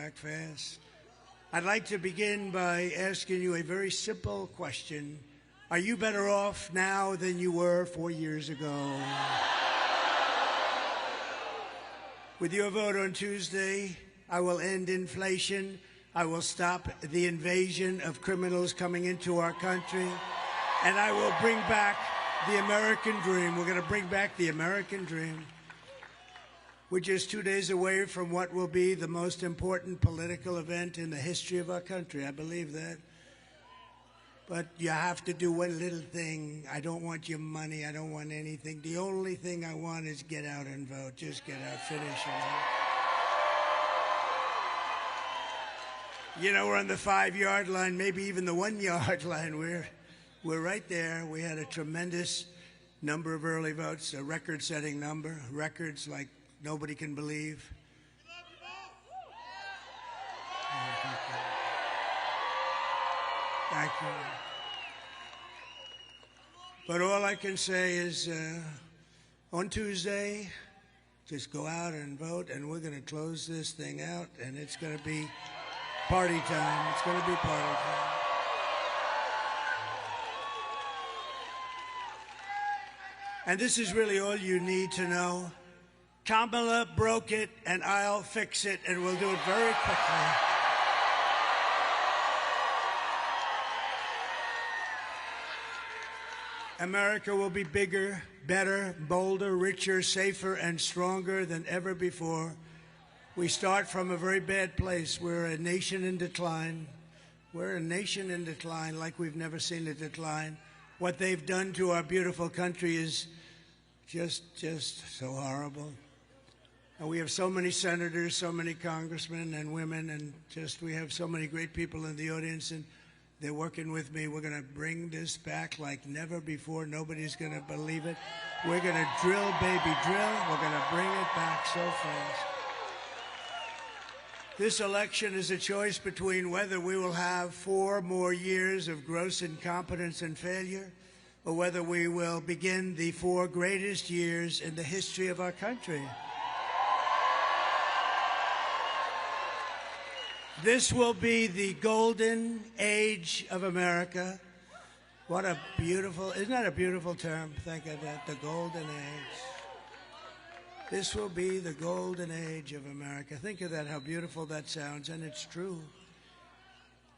back fast. I'd like to begin by asking you a very simple question. Are you better off now than you were 4 years ago? With your vote on Tuesday, I will end inflation. I will stop the invasion of criminals coming into our country. And I will bring back the American dream. We're going to bring back the American dream. We're just 2 days away from what will be the most important political event in the history of our country. I believe that. But you have to do one little thing. I don't want your money. I don't want anything. The only thing I want is get out and vote. Just get out, finish it. You know, we're on the 5-yard line, maybe even the 1-yard line. We're right there. We had a tremendous number of early votes, a record-setting number, records like nobody can believe. Thank you. But all I can say is on Tuesday, just go out and vote, and we're going to close this thing out, and it's going to be party time. It's going to be party time. And this is really all you need to know. Kamala broke it, and I'll fix it, and we'll do it very quickly. America will be bigger, better, bolder, richer, safer, and stronger than ever before. We start from a very bad place. We're a nation in decline. We're a nation in decline like we've never seen a decline. What they've done to our beautiful country is just so horrible. And we have so many senators, so many congressmen and women, and we have so many great people in the audience, and they're working with me. We're going to bring this back like never before. Nobody's going to believe it. We're going to drill, baby, drill. We're going to bring it back so fast. This election is a choice between whether we will have 4 more years of gross incompetence and failure, or whether we will begin the 4 greatest years in the history of our country. This will be the golden age of America. What a beautiful, isn't that a beautiful term? Think of that, the golden age. This will be the golden age of America. Think of that, how beautiful that sounds, and it's true.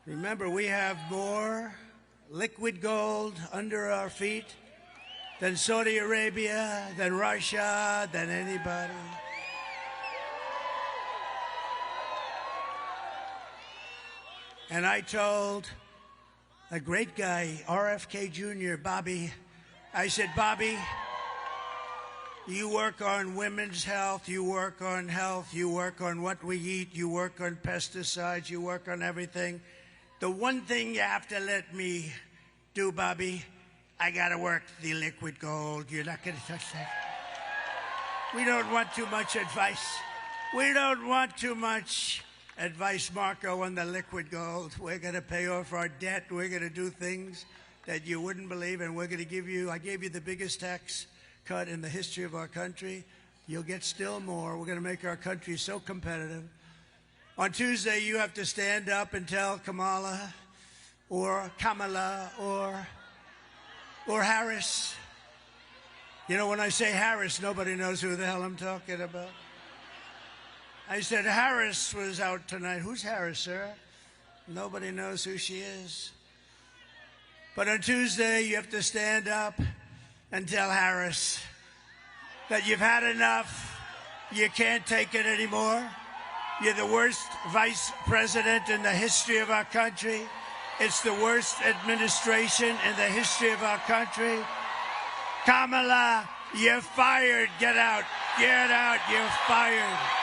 Remember, we have more liquid gold under our feet than Saudi Arabia, than Russia, than anybody. And I told a great guy, RFK Jr., Bobby, I said, Bobby, you work on women's health, you work on health, you work on what we eat, you work on pesticides, you work on everything. The one thing you have to let me do, Bobby, I got to work the liquid gold. You're not going to touch that. We don't want too much advice. We don't want too much advice, Marco, on the liquid gold. We're going to pay off our debt. We're going to do things that you wouldn't believe, and we're going to give you, I gave you the biggest tax cut in the history of our country. You'll get still more. We're going to make our country so competitive. On Tuesday, you have to stand up and tell Kamala or Harris. You know, when I say Harris, nobody knows who the hell I'm talking about. I said, Harris was out tonight. Who's Harris, sir? Nobody knows who she is. But on Tuesday, you have to stand up and tell Harris that you've had enough. You can't take it anymore. You're the worst vice president in the history of our country. It's the worst administration in the history of our country. Kamala, you're fired. Get out. Get out. You're fired.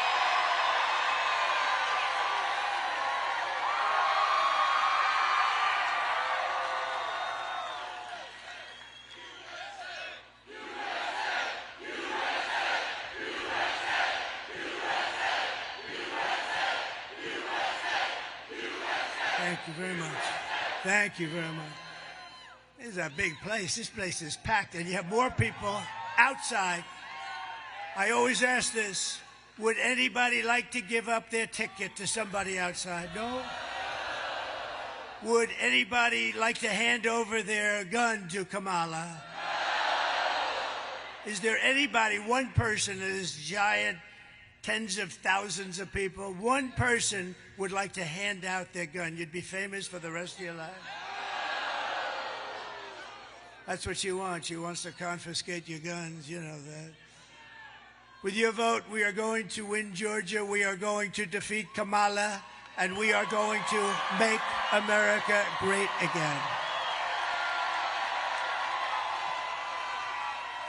Thank you very much. Thank you very much. This is a big place. This place is packed, and you have more people outside. I always ask this. Would anybody like to give up their ticket to somebody outside? No? Would anybody like to hand over their gun to Kamala? Is there anybody, one person in this giant, tens of thousands of people, one person would like to hand out their gun? You'd be famous for the rest of your life? That's what she wants. She wants to confiscate your guns, you know that. With your vote, we are going to win Georgia. We are going to defeat Kamala, and we are going to make America great again.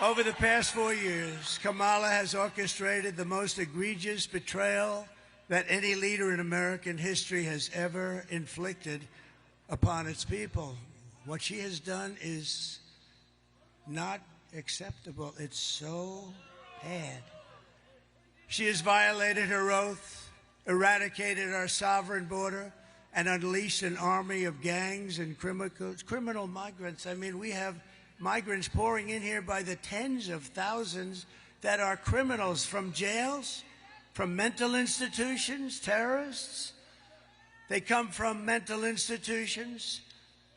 Over the past 4 years, Kamala has orchestrated the most egregious betrayal that any leader in American history has ever inflicted upon its people. What she has done is not acceptable. It's so bad. She has violated her oath, eradicated our sovereign border, and unleashed an army of gangs and criminal migrants. I mean, we have migrants pouring in here by the tens of thousands that are criminals from jails, from mental institutions, terrorists. They come from mental institutions,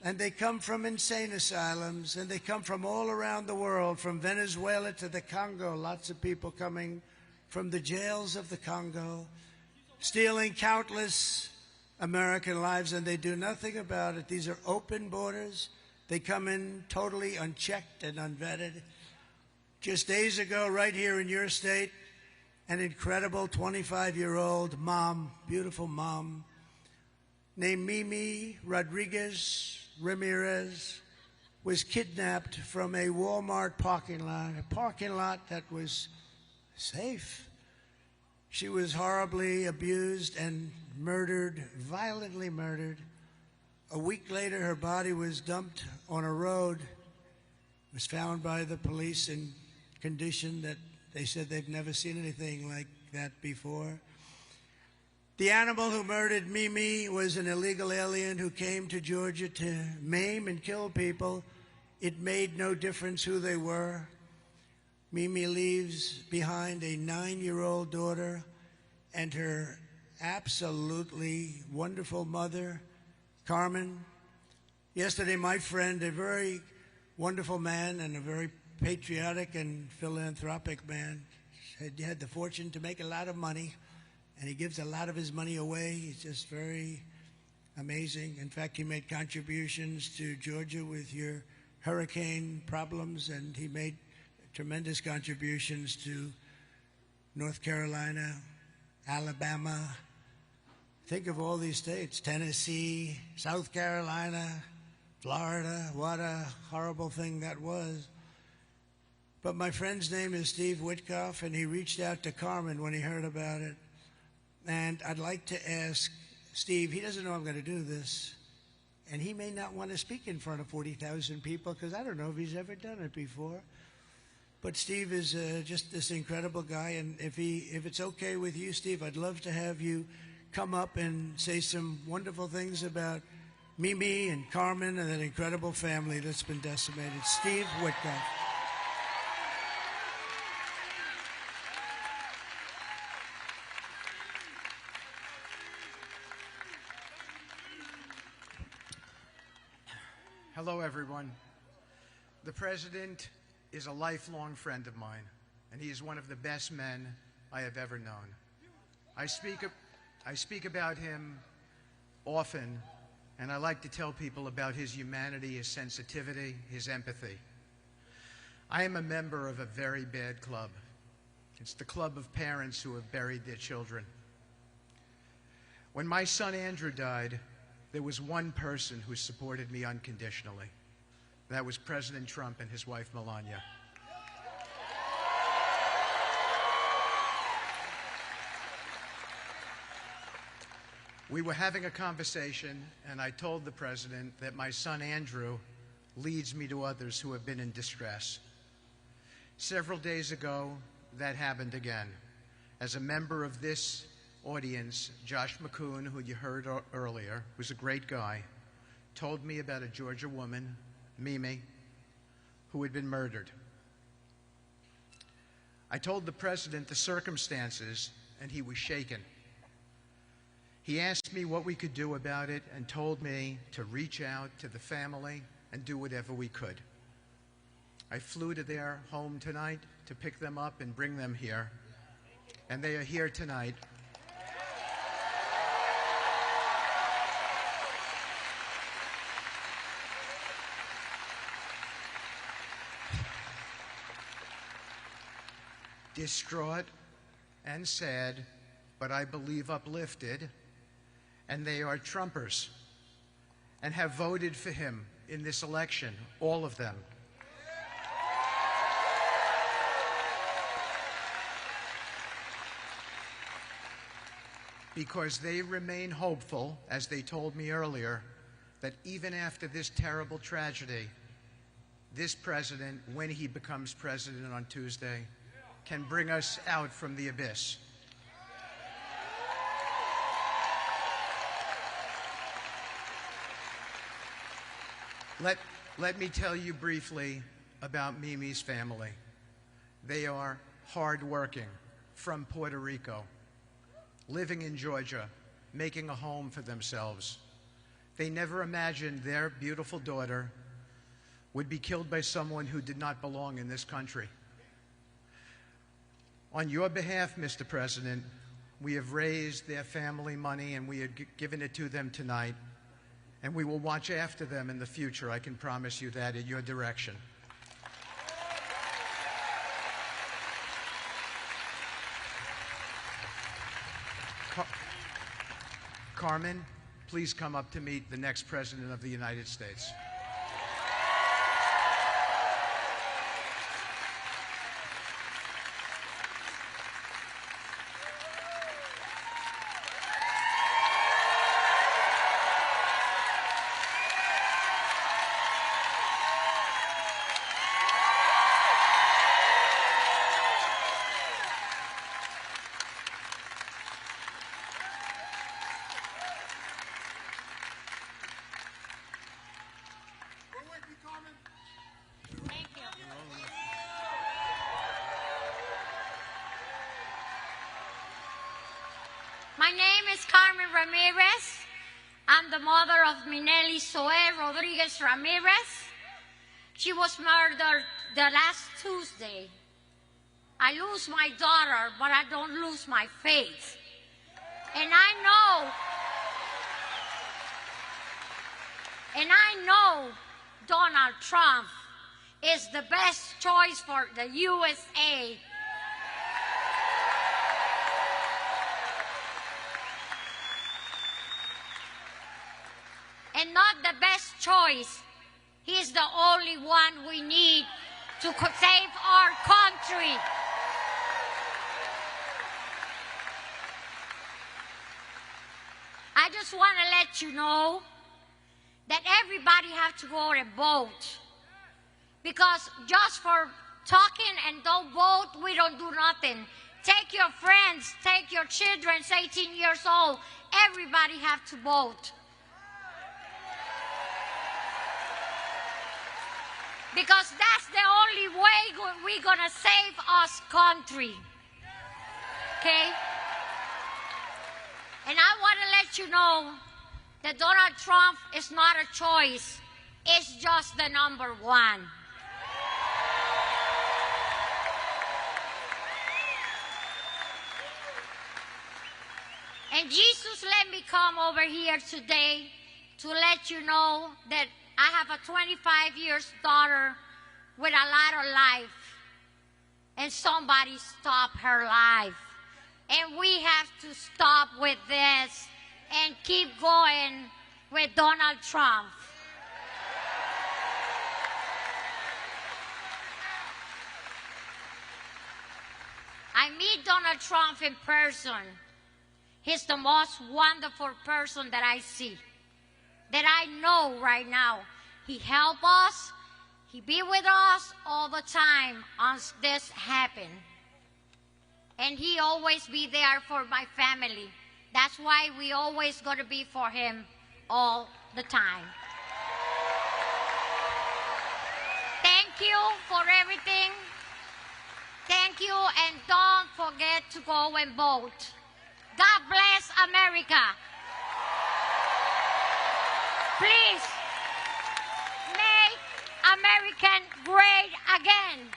and they come from insane asylums, and they come from all around the world, from Venezuela to the Congo. Lots of people coming from the jails of the Congo, stealing countless American lives, and they do nothing about it. These are open borders. They come in totally unchecked and unvetted. Just days ago, right here in your state, an incredible 25-year-old mom, beautiful mom, named Mimi Rodriguez Ramirez, was kidnapped from a Walmart parking lot that was safe. She was horribly abused and murdered, violently murdered. A week later, her body was dumped on a road, was found by the police in condition that they said they've never seen anything like that before. The animal who murdered Mimi was an illegal alien who came to Georgia to maim and kill people. It made no difference who they were. Mimi leaves behind a 9-year-old daughter and her absolutely wonderful mother, Carmen. Yesterday, my friend, a very wonderful man and a very patriotic and philanthropic man, he had the fortune to make a lot of money, and he gives a lot of his money away. He's just very amazing. In fact, he made contributions to Georgia with your hurricane problems, and he made tremendous contributions to North Carolina, Alabama. Think of all these states, Tennessee, South Carolina, Florida. What a horrible thing that was. But my friend's name is Steve Witkoff, and he reached out to Carmen when he heard about it. And I'd like to ask Steve, he doesn't know I'm going to do this, and he may not want to speak in front of 40,000 people because I don't know if he's ever done it before. But Steve is just this incredible guy, and if it's okay with you, Steve, I'd love to have you come up and say some wonderful things about Mimi and Carmen and that incredible family that's been decimated. Steve Witkoff. Hello, everyone. The President is a lifelong friend of mine, and he is one of the best men I have ever known. I speak about him often, and I like to tell people about his humanity, his sensitivity, his empathy. I am a member of a very bad club. It's the club of parents who have buried their children. When my son Andrew died, there was one person who supported me unconditionally. That was President Trump and his wife, Melania. We were having a conversation, and I told the President that my son Andrew leads me to others who have been in distress. Several days ago, that happened again. As a member of this audience, Josh McCoon, who you heard earlier, who's a great guy, told me about a Georgia woman, Mimi, who had been murdered. I told the President the circumstances and he was shaken. He asked me what we could do about it and told me to reach out to the family and do whatever we could. I flew to their home tonight to pick them up and bring them here, and they are here tonight. Distraught and sad, but I believe uplifted, and they are Trumpers and have voted for him in this election, all of them. Because they remain hopeful, as they told me earlier, that even after this terrible tragedy, this president, when he becomes president on Tuesday, can bring us out from the abyss. Let me tell you briefly about Mimi's family. They are hardworking, from Puerto Rico, living in Georgia, making a home for themselves. They never imagined their beautiful daughter would be killed by someone who did not belong in this country. On your behalf, Mr. President, we have raised their family money and we have given it to them tonight, and we will watch after them in the future. I can promise you that, in your direction. Carmen, please come up to meet the next President of the United States. My name is Carmen Ramirez. I'm the mother of Minelli Zoe Rodriguez Ramirez. She was murdered the last Tuesday. I lose my daughter, but I don't lose my faith. And I know Donald Trump is the best choice for the USA. And not the best choice. He's the only one we need to save our country. I just want to let you know that everybody has to go and vote. Because just for talking and don't vote, we don't do nothing. Take your friends, take your children, 18 years old. Everybody has to vote. Because that's the only way we're going to save us country. Okay? And I want to let you know that Donald Trump is not a choice. It's just the number one. And Jesus let me come over here today to let you know that I have a 25-year daughter with a lot of life, and somebody stopped her life. And we have to stop with this and keep going with Donald Trump. I meet Donald Trump in person. He's the most wonderful person that I see, that I know right now. He helps us. He be with us all the time as this happen. And he always be there for my family. That's why we always got to be for him all the time. Thank you for everything. Thank you, and don't forget to go and vote. God bless America. Please, make American great again.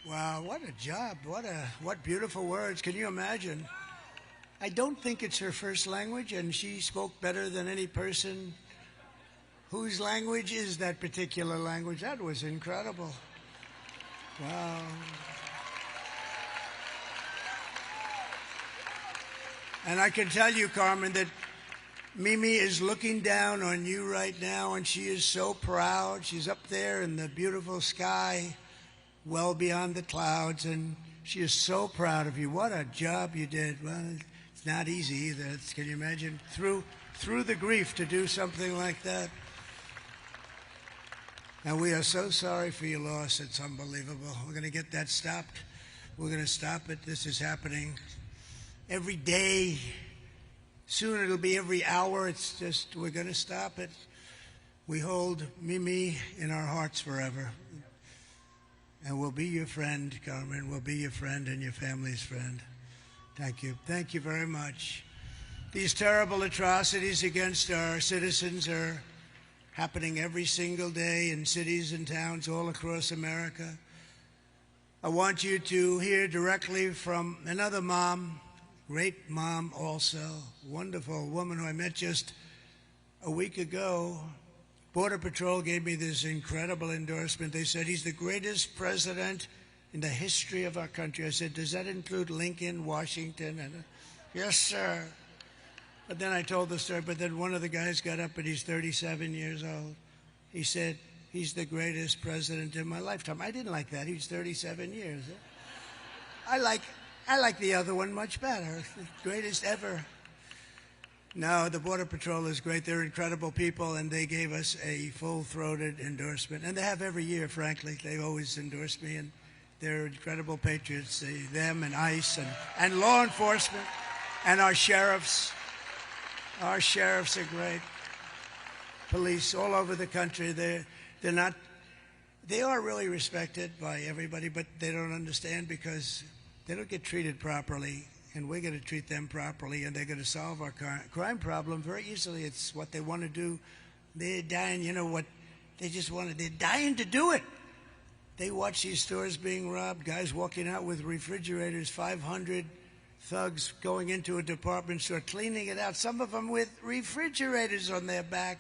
Wow, what a job. What beautiful words. Can you imagine? I don't think it's her first language, and she spoke better than any person whose language is that particular language. That was incredible. Wow. And I can tell you, Carmen, that Mimi is looking down on you right now, and she is so proud. She's up there in the beautiful sky, well beyond the clouds, and she is so proud of you. What a job you did. Well, it's not easy either. Can you imagine? Through the grief to do something like that. And we are so sorry for your loss. It's unbelievable. We're going to get that stopped. We're going to stop it. This is happening every day. Soon it'll be every hour. It's just, we're going to stop it. We hold Mimi in our hearts forever. And we'll be your friend, Carmen. We'll be your friend and your family's friend. Thank you. Thank you very much. These terrible atrocities against our citizens are happening every single day in cities and towns all across America. I want you to hear directly from another mom, great mom also, wonderful woman who I met just a week ago. Border Patrol gave me this incredible endorsement. They said he's the greatest president in the history of our country. I said, does that include Lincoln, Washington? And yes, sir. But then I told the story, but then one of the guys got up, and he's 37 years old. He said, he's the greatest president in my lifetime. I didn't like that. He was 37 years. I like the other one much better. The greatest ever. No, the Border Patrol is great. They're incredible people, and they gave us a full-throated endorsement. And they have every year, frankly. They always endorse me, and they're incredible patriots. Them and ICE and law enforcement and our sheriffs. Our sheriffs are great. Police all over the country. They are really respected by everybody, but they don't understand because they don't get treated properly. And we're going to treat them properly, and they're going to solve our crime problem very easily. It's what they want to do. They're dying, you know what? They're dying to do it. They watch these stores being robbed, guys walking out with refrigerators, 500 thugs going into a department store, cleaning it out, some of them with refrigerators on their back.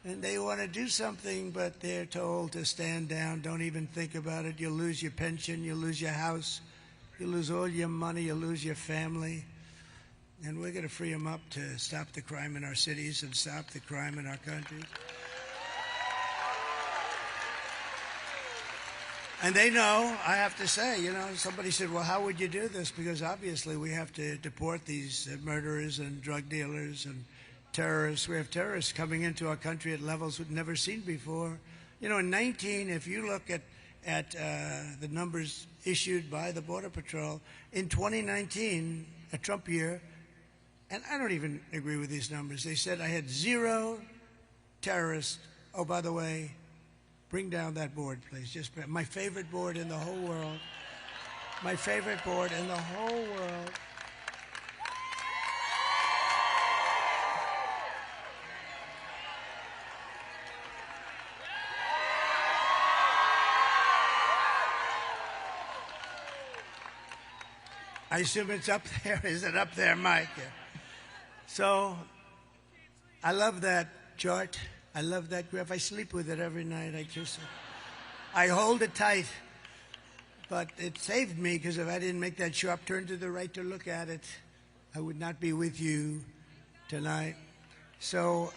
And they want to do something, but they're told to stand down, don't even think about it. You'll lose your pension, you'll lose your house. You lose all your money, you lose your family. And we're going to free them up to stop the crime in our cities and stop the crime in our country. And they know, I have to say, you know, somebody said, well, how would you do this? Because obviously we have to deport these murderers and drug dealers and terrorists. We have terrorists coming into our country at levels we've never seen before. You know, in 19, if you look at the numbers issued by the Border Patrol, in 2019, a Trump year, and I don't even agree with these numbers. They said I had 0 terrorists. Oh, by the way, bring down that board, please. Just my favorite board in the whole world. My favorite board in the whole world. I assume it's up there. Is it up there, Mike? Yeah. So I love that chart. I love that graph. I sleep with it every night. I hold it tight. But it saved me, because if I didn't make that sharp turn to the right to look at it, I would not be with you tonight. So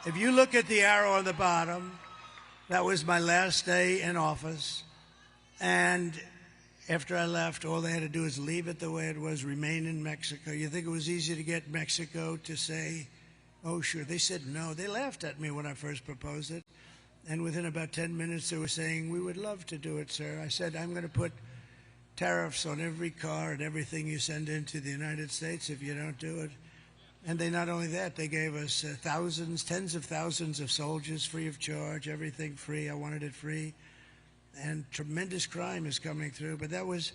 if you look at the arrow on the bottom, that was my last day in office. And after I left, all they had to do is leave it the way it was, remain in Mexico. You think it was easy to get Mexico to say, oh, sure. They said no. They laughed at me when I first proposed it. And within about 10 minutes, they were saying, we would love to do it, sir. I said, I'm going to put tariffs on every car and everything you send into the United States if you don't do it. And they not only that, they gave us thousands, tens of thousands of soldiers free of charge, everything free. I wanted it free. And tremendous crime is coming through. But that was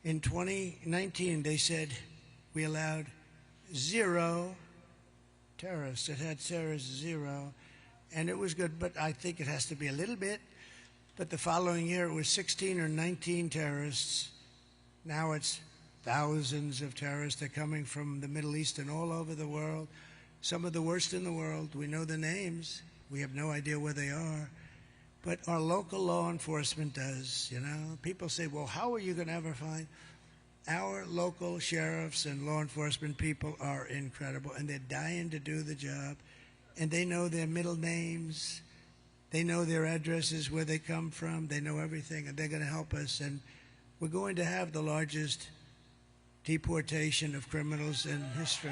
in 2019. They said we allowed 0 terrorists. It had terrorists 0. And it was good, but I think it has to be a little bit. But the following year, it was 16 or 19 terrorists. Now it's thousands of terrorists. They're coming from the Middle East and all over the world. Some of the worst in the world. We know the names. We have no idea where they are. But our local law enforcement does, you know. People say, well, how are you going to ever find? Our local sheriffs and law enforcement people are incredible, and they're dying to do the job. And they know their middle names. They know their addresses, where they come from. They know everything, and they're going to help us. And we're going to have the largest deportation of criminals in history.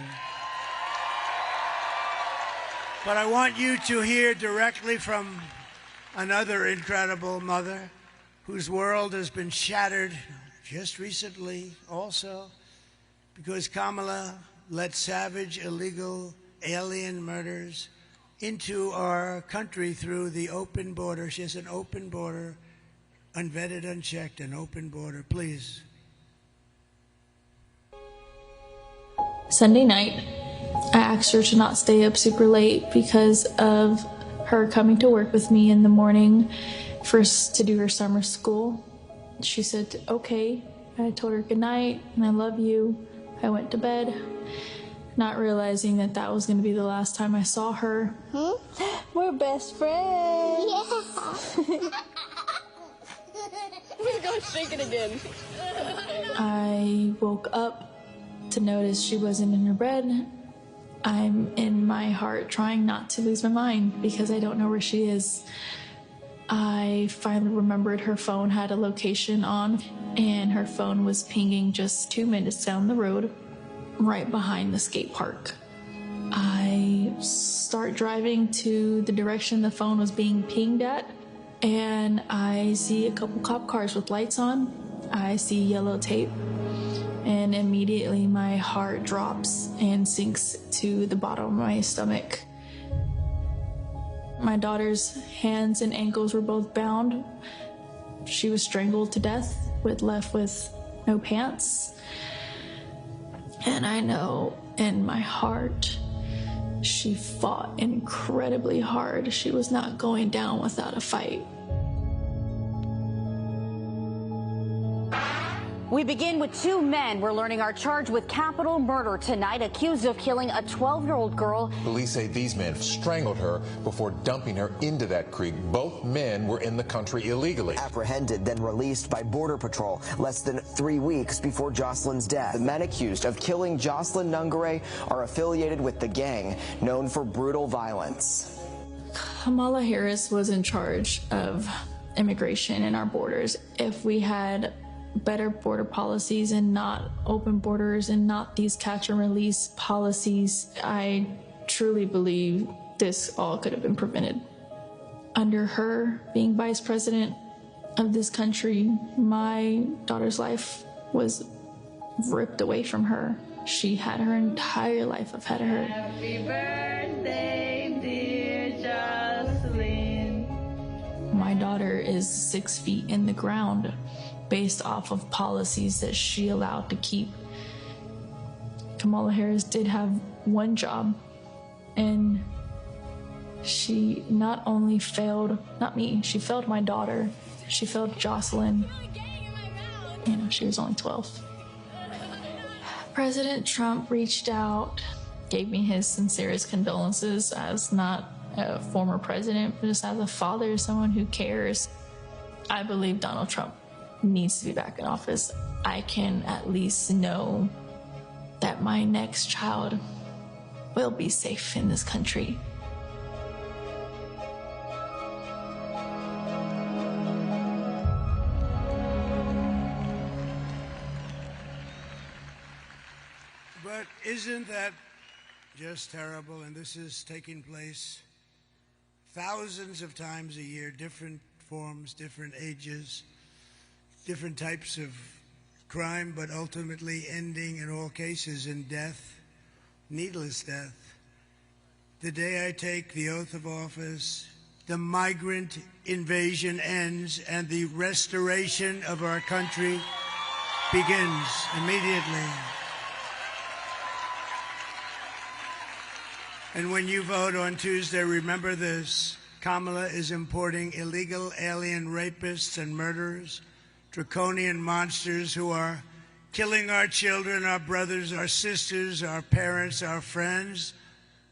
But I want you to hear directly from another incredible mother whose world has been shattered just recently also because Kamala let savage, illegal alien murders into our country through the open border. She has an open border, unvetted, unchecked, an open border. Please. Sunday night, I asked her to not stay up super late because of her coming to work with me in the morning first to do her summer school. She said, okay. I told her good night and I love you. I went to bed, not realizing that that was going to be the last time I saw her. We're best friends. Yeah. We're going to shake it again. I woke up to notice she wasn't in her bed. I'm in my heart trying not to lose my mind because I don't know where she is. I finally remembered her phone had a location on, and her phone was pinging just 2 minutes down the road, right behind the skate park. I start driving to the direction the phone was being pinged at, and I see a couple cop cars with lights on. I see yellow tape. And immediately my heart drops and sinks to the bottom of my stomach. My daughter's hands and ankles were both bound. She was strangled to death, left with no pants. And I know in my heart, she fought incredibly hard. She was not going down without a fight. We begin with 2 men we're learning are charged with capital murder tonight, accused of killing a 12-year-old girl. Police say these men strangled her before dumping her into that creek. Both men were in the country illegally. Apprehended, then released by Border Patrol less than 3 weeks before Jocelyn's death. The men accused of killing Jocelyn Nungare are affiliated with the gang known for brutal violence. Kamala Harris was in charge of immigration in our borders. If we had better border policies and not open borders and not these catch and release policies, I truly believe this all could have been prevented. Under her being vice president of this country, my daughter's life was ripped away from her. She had her entire life ahead of her. Happy birthday, dear Jocelyn. My daughter is 6 feet in the ground based off of policies that she allowed to keep. Kamala Harris did have one job, and she not only failed, not me, she failed my daughter. She failed Jocelyn. You know, she was only 12. President Trump reached out, gave me his sincerest condolences as not a former president, but just as a father, someone who cares. I believe Donald Trump needs to be back in office. I can at least know that my next child will be safe in this country. Isn't that just terrible? And this is taking place thousands of times a year, different forms, different ages, different types of crime, but ultimately ending in all cases in death, needless death. The day I take the oath of office, the migrant invasion ends and the restoration of our country begins immediately. And when you vote on Tuesday, remember this. Kamala is importing illegal alien rapists and murderers, draconian monsters who are killing our children, our brothers, our sisters, our parents, our friends.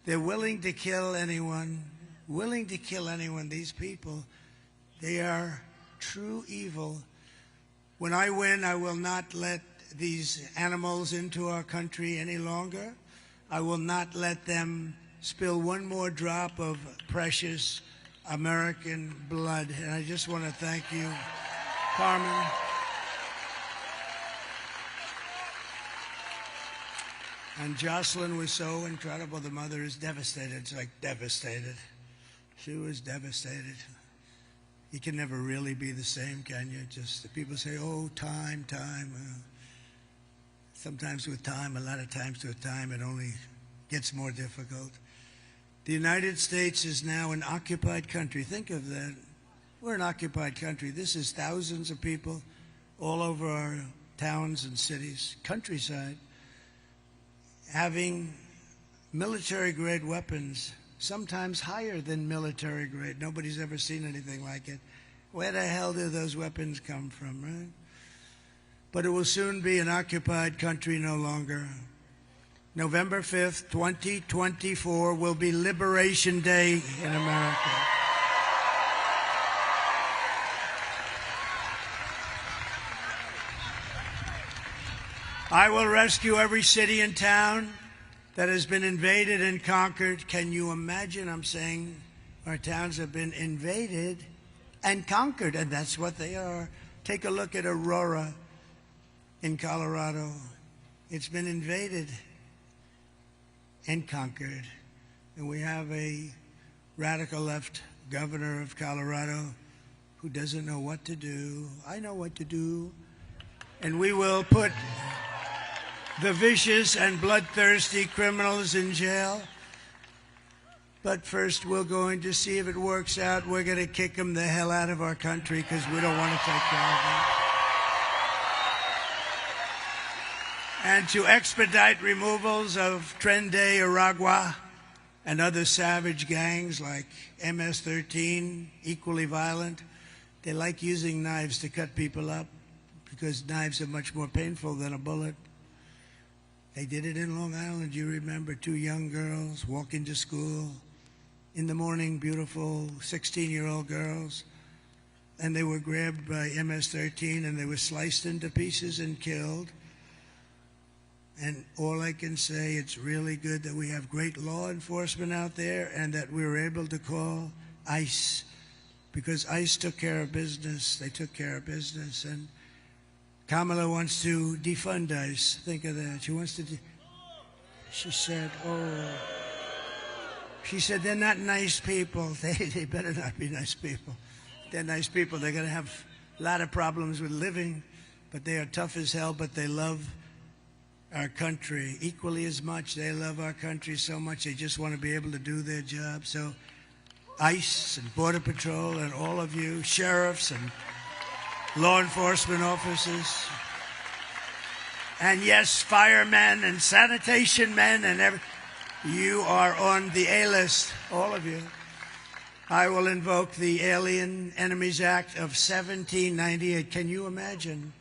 They're willing to kill anyone, these people. They are true evil. When I win, I will not let these animals into our country any longer. I will not let them spill one more drop of precious American blood. And I just want to thank you, Carmen. And Jocelyn was so incredible. The mother is devastated. It's like devastated. She was devastated. You can never really be the same, can you? Just people say, oh, time. Sometimes with time, a lot of times with time, it only gets more difficult. The United States is now an occupied country. Think of that. We're an occupied country. This is thousands of people all over our towns and cities, countryside, having military-grade weapons, sometimes higher than military-grade. Nobody's ever seen anything like it. Where the hell do those weapons come from, right? But it will soon be an occupied country no longer. November 5th, 2024 will be Liberation Day in America. I will rescue every city and town that has been invaded and conquered. Can you imagine? I'm saying our towns have been invaded and conquered, and that's what they are. Take a look at Aurora in Colorado. It's been invaded and conquered. And we have a radical left governor of Colorado who doesn't know what to do. I know what to do. And we will put the vicious and bloodthirsty criminals in jail. But first, we're going to see if it works out. We're going to kick them the hell out of our country because we don't want to take care of them. And to expedite removals of Tren de Aragua and other savage gangs like MS-13, equally violent. They like using knives to cut people up because knives are much more painful than a bullet. They did it in Long Island. You remember 2 young girls walking to school in the morning, beautiful 16-year-old girls, and they were grabbed by MS-13 and they were sliced into pieces and killed. And all I can say, it's really good that we have great law enforcement out there and that we were able to call ICE, because ICE took care of business. They took care of business. And Kamala wants to defund ICE. Think of that. She wants to. She said, they're not nice people. They better not be nice people. They're nice people. They're going to have a lot of problems with living, but they are tough as hell, but they love our country equally as much. They love our country so much they just want to be able to do their job. So ICE and Border Patrol and all of you, sheriffs and law enforcement officers, and yes, firemen and sanitation men and you are on the A-list, all of you. I will invoke the Alien Enemies Act of 1798. Can you imagine?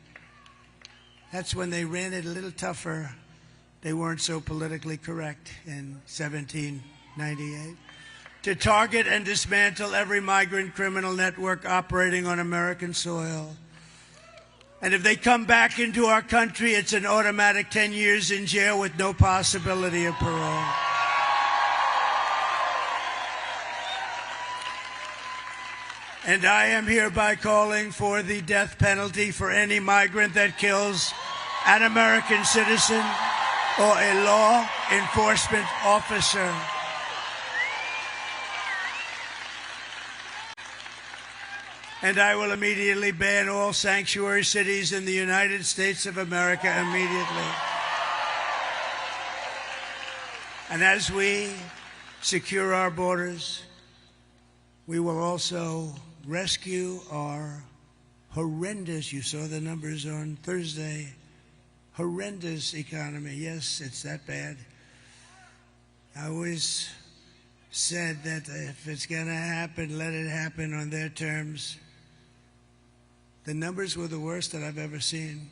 That's when they ran it a little tougher. They weren't so politically correct in 1798. To target and dismantle every migrant criminal network operating on American soil. And if they come back into our country, it's an automatic 10 years in jail with no possibility of parole. And I am hereby calling for the death penalty for any migrant that kills an American citizen or a law enforcement officer. And I will immediately ban all sanctuary cities in the United States of America immediately. And as we secure our borders, we will also rescue our horrendous, you saw the numbers on Thursday, horrendous economy. Yes, it's that bad. I always said that if it's going to happen, let it happen on their terms. The numbers were the worst that I've ever seen.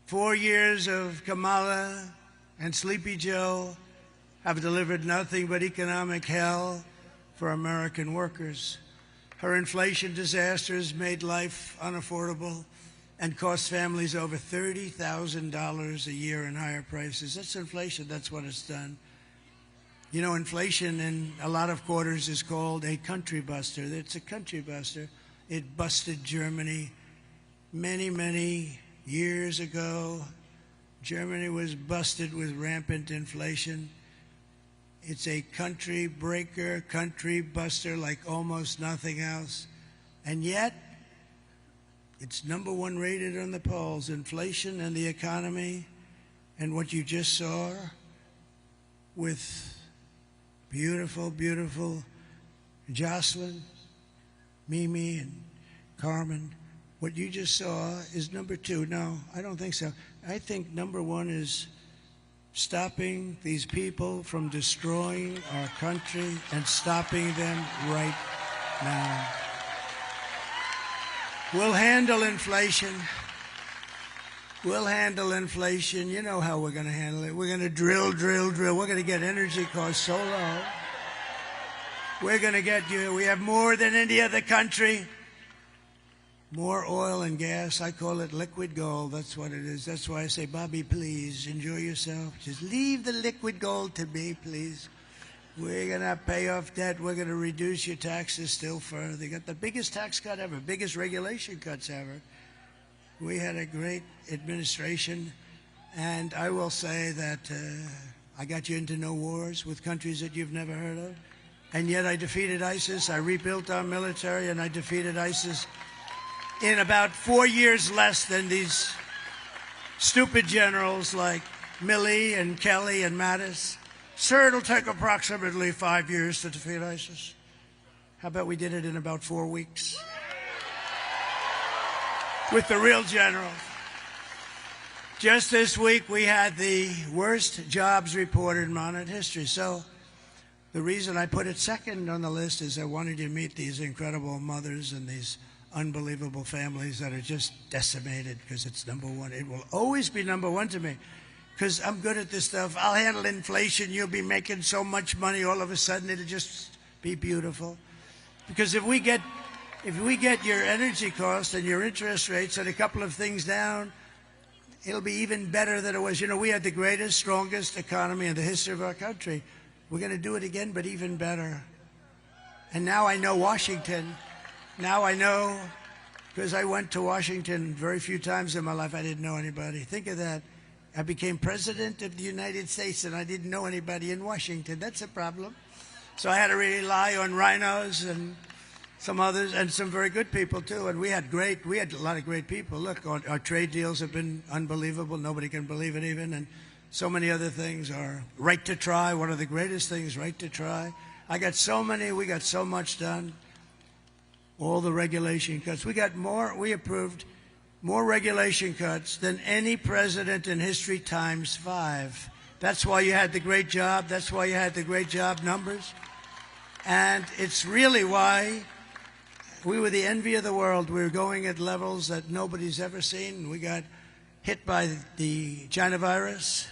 4 years of Kamala and Sleepy Joe have delivered nothing but economic hell for American workers. Her inflation disasters made life unaffordable and cost families over $30,000 a year in higher prices. That's inflation. That's what it's done. You know, inflation in a lot of quarters is called a country buster. It's a country buster. It busted Germany many, many years ago. Germany was busted with rampant inflation. It's a country breaker, country buster like almost nothing else. And yet, it's #1 rated on the polls. Inflation and the economy and what you just saw with beautiful, beautiful Jocelyn, Mimi, and Carmen. What you just saw is #2. No, I don't think so. I think #1 is stopping these people from destroying our country and stopping them right now. We'll handle inflation. We'll handle inflation. You know how we're going to handle it. We're going to drill. We're going to get energy costs so low. We're going to get you. We have more than any other country. More oil and gas. I call it liquid gold. That's what it is. That's why I say, Bobby, please enjoy yourself. Just leave the liquid gold to me, please. We're going to pay off debt. We're going to reduce your taxes still further. They got the biggest tax cut ever, biggest regulation cuts ever. We had a great administration, and I will say that I got you into no wars with countries that you've never heard of, and yet I defeated ISIS. I rebuilt our military, and I defeated ISIS in about 4 years less than these stupid generals like Milley and Kelly and Mattis. Sir, it'll take approximately 5 years to defeat ISIS. How about we did it in about 4 weeks? With the real generals. Just this week, we had the worst jobs report in modern history. So the reason I put it second on the list is I wanted you to meet these incredible mothers and these unbelievable families that are just decimated because it's #1. It will always be #1 to me because I'm good at this stuff. I'll handle inflation. You'll be making so much money all of a sudden. It'll just be beautiful. Because if we get your energy costs and your interest rates and a couple of things down, it'll be even better than it was. You know, we had the greatest, strongest economy in the history of our country. We're going to do it again, but even better. And now I know Washington. Now I know, because I went to Washington very few times in my life. I didn't know anybody. Think of that. I became president of the United States, and I didn't know anybody in Washington. That's a problem. So I had to rely on rhinos and some others, and some very good people, too. And we had a lot of great people. Look, our trade deals have been unbelievable. Nobody can believe it even. And so many other things. Our right to try, one of the greatest things, right to try. We got so much done. All the regulation cuts. We approved more regulation cuts than any president in history times 5. That's why you had the great job. That's why you had the great job numbers. And it's really why we were the envy of the world. We were going at levels that nobody's ever seen. We got hit by the China virus,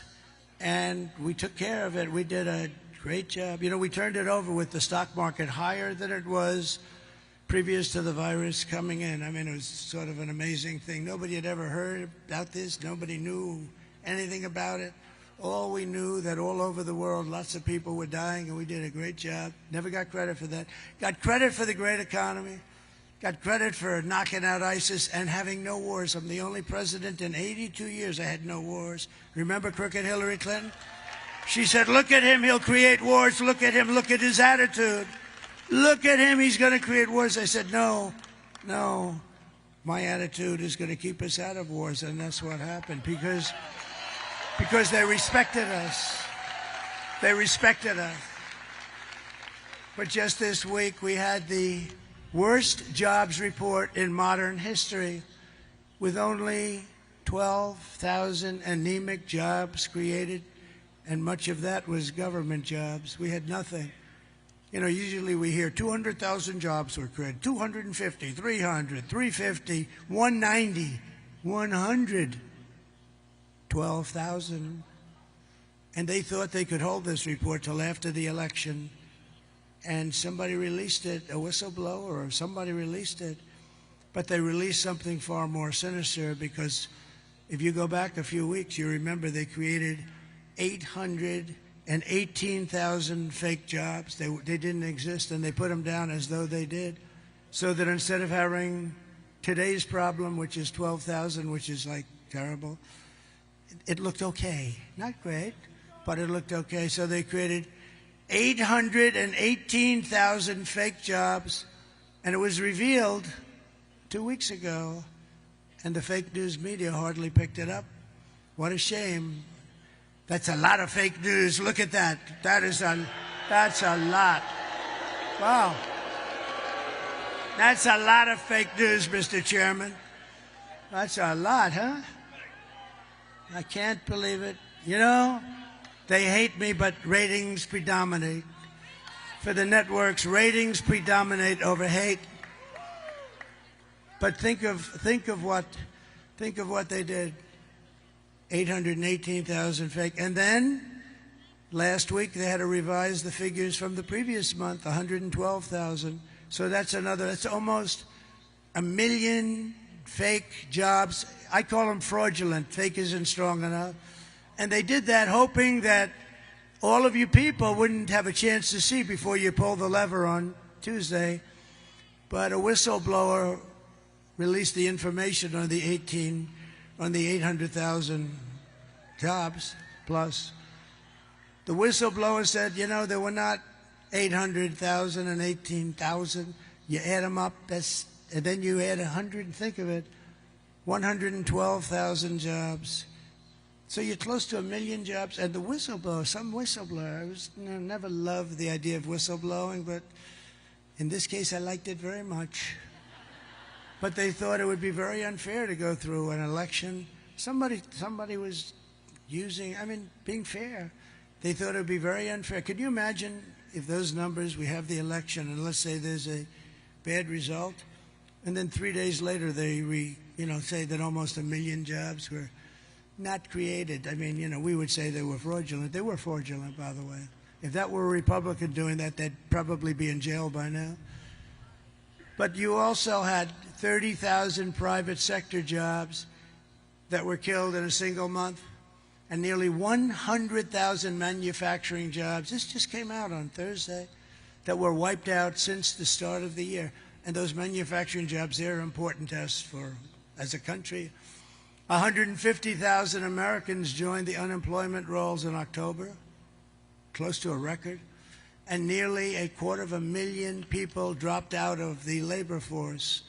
and we took care of it. We did a great job. You know, we turned it over with the stock market higher than it was previous to the virus coming in. I mean, it was sort of an amazing thing. Nobody had ever heard about this. Nobody knew anything about it. All we knew that all over the world, lots of people were dying, and we did a great job. Never got credit for that. Got credit for the great economy. got credit for knocking out ISIS and having no wars. I'm the only president in 82 years I had no wars. Remember crooked Hillary Clinton? She said, look at him, he'll create wars. Look at him, look at his attitude. Look at him, he's going to create wars. I said, no, my attitude is going to keep us out of wars. And that's what happened because they respected us. They respected us. But just this week, we had the worst jobs report in modern history, with only 12,000 anemic jobs created, and much of that was government jobs. We had nothing. You know, usually we hear 200,000 jobs were created, 250, 300, 350, 190, 100, 12,000. And they thought they could hold this report till after the election. And somebody released it, a whistleblower or somebody released it. But they released something far more sinister, because if you go back a few weeks, you remember they created 818,000 fake jobs. They didn't exist, and they put them down as though they did. So that instead of having today's problem, which is 12,000, which is like terrible, it looked okay. Not great, but it looked okay. So they created 818,000 fake jobs, and it was revealed 2 weeks ago, and the fake news media hardly picked it up. What a shame. That's a lot of fake news. Look at that. That's a lot. Wow. That's a lot of fake news, Mr. Chairman. That's a lot, huh? I can't believe it. You know, they hate me, but ratings predominate. For the networks, ratings predominate over hate. But think of what they did. 818,000 fake. And then last week they had to revise the figures from the previous month, 112,000. So that's almost 1 million fake jobs. I call them fraudulent. Fake isn't strong enough. And they did that hoping that all of you people wouldn't have a chance to see before you pull the lever on Tuesday. But a whistleblower released the information on the 800,000 jobs plus. The whistleblower said, you know, there were not 800,000 and 18,000. You add them up, and then you add 100, and think of it, 112,000 jobs. So you're close to 1 million jobs. And the whistleblower, some whistleblower, I never loved the idea of whistleblowing, but in this case I liked it very much. But they thought it would be very unfair to go through an election. Somebody was being fair. They thought it would be very unfair. Could you imagine if those numbers, we have the election, and let's say there's a bad result, and then 3 days later they say that almost 1 million jobs were not created. I mean, we would say they were fraudulent. They were fraudulent, by the way. If that were a Republican doing that, they'd probably be in jail by now. But you also had 30,000 private sector jobs that were killed in a single month, and nearly 100,000 manufacturing jobs. This just came out on Thursday, that were wiped out since the start of the year. And those manufacturing jobs, they're important to us as a country. 150,000 Americans joined the unemployment rolls in October, close to a record. And nearly 250,000 people dropped out of the labor force.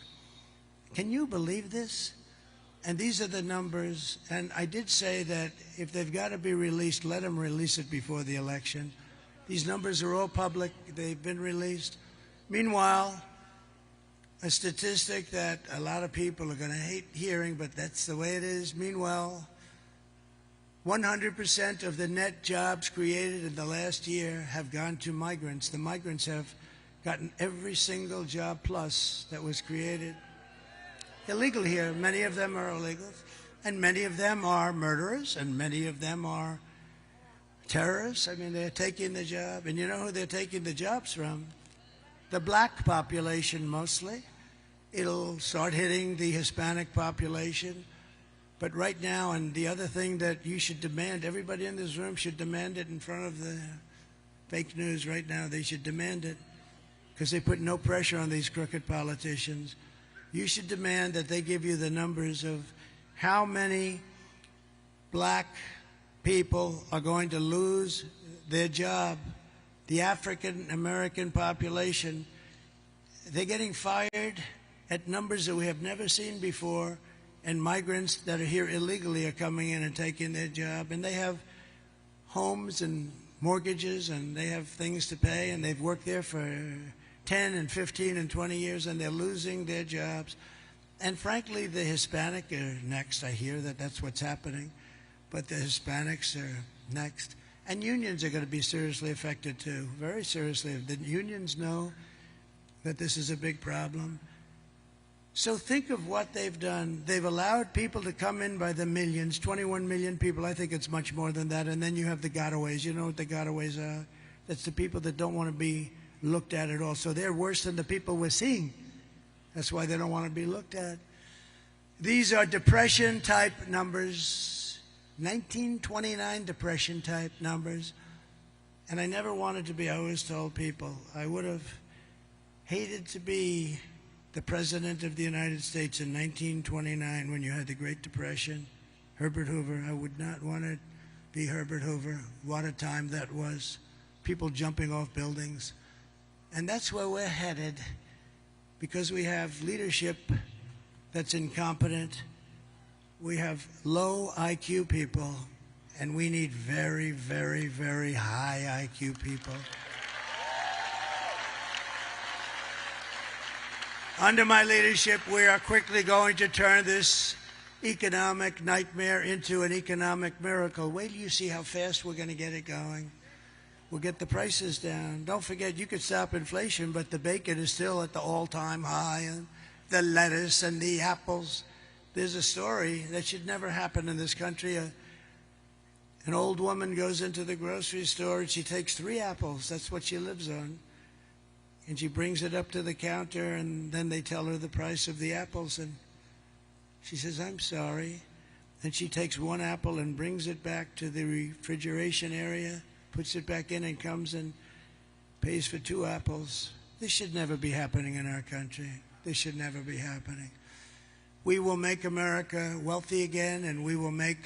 Can you believe this? And these are the numbers. And I did say that if they've got to be released, let them release it before the election. These numbers are all public. They've been released. Meanwhile, a statistic that a lot of people are going to hate hearing, but that's the way it is. Meanwhile, 100% of the net jobs created in the last year have gone to migrants. The migrants have gotten every single job plus that was created. Illegal here. Many of them are illegals, and many of them are murderers, and many of them are terrorists. I mean, they're taking the job. And you know who they're taking the jobs from? The black population mostly. It'll start hitting the Hispanic population. But right now, and the other thing that you should demand, everybody in this room should demand it in front of the fake news right now. They should demand it. because they put no pressure on these crooked politicians. You should demand that they give you the numbers of how many black people are going to lose their job. The African American population, they're getting fired at numbers that we have never seen before, and migrants that are here illegally are coming in and taking their job, and they have homes and mortgages, and they have things to pay, and they've worked there for 10 and 15 and 20 years, and they're losing their jobs. And frankly, the Hispanic are next. I hear that that's what's happening, but the Hispanics are next. And unions are going to be seriously affected too, very seriously. The unions know that this is a big problem. So think of what they've done. They've allowed people to come in by the millions, 21 million people. I think it's much more than that. And then you have the gotaways. You know what the gotaways are? That's the people that don't want to be looked at all. So they're worse than the people we're seeing. That's why they don't want to be looked at. These are depression-type numbers, 1929 depression-type numbers. And I never wanted to be, I always told people, I would have hated to be the President of the United States in 1929 when you had the Great Depression. Herbert Hoover, I would not want to be Herbert Hoover. What a time that was. People jumping off buildings. And that's where we're headed, because we have leadership that's incompetent. We have low IQ people, and we need very, very, very high IQ people. Under my leadership, we are quickly going to turn this economic nightmare into an economic miracle. Wait till you see how fast we're going to get it going. We'll get the prices down. Don't forget, you could stop inflation, but the bacon is still at the all-time high, and the lettuce and the apples. There's a story that should never happen in this country. An old woman goes into the grocery store, and she takes 3 apples. That's what she lives on. And she brings it up to the counter, and then they tell her the price of the apples. And she says, I'm sorry. And she takes 1 apple and brings it back to the refrigeration area, puts it back in, and comes and pays for 2 apples. This should never be happening in our country. This should never be happening. We will make America wealthy again, and we will make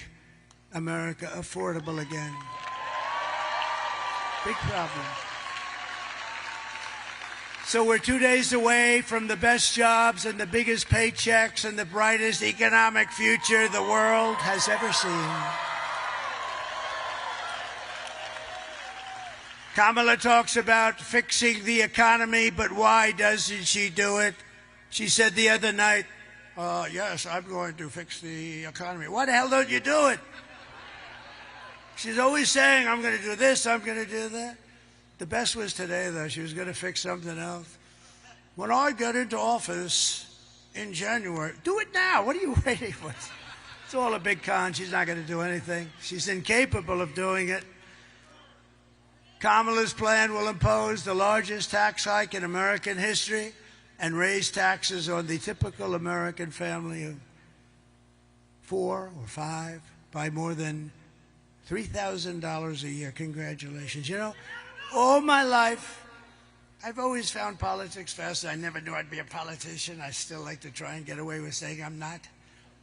America affordable again. Big problem. So we're 2 days away from the best jobs and the biggest paychecks and the brightest economic future the world has ever seen. Kamala talks about fixing the economy, but why doesn't she do it? She said the other night, yes, I'm going to fix the economy. Why the hell don't you do it? She's always saying, I'm going to do this, I'm going to do that. The best was today, though. She was going to fix something else. When I get into office in January, do it now. What are you waiting for? It's all a big con. She's not going to do anything. She's incapable of doing it. Kamala's plan will impose the largest tax hike in American history and raise taxes on the typical American family of 4 or 5 by more than $3,000 a year. Congratulations. You know, all my life, I've always found politics fascinating. I never knew I'd be a politician. I still like to try and get away with saying I'm not.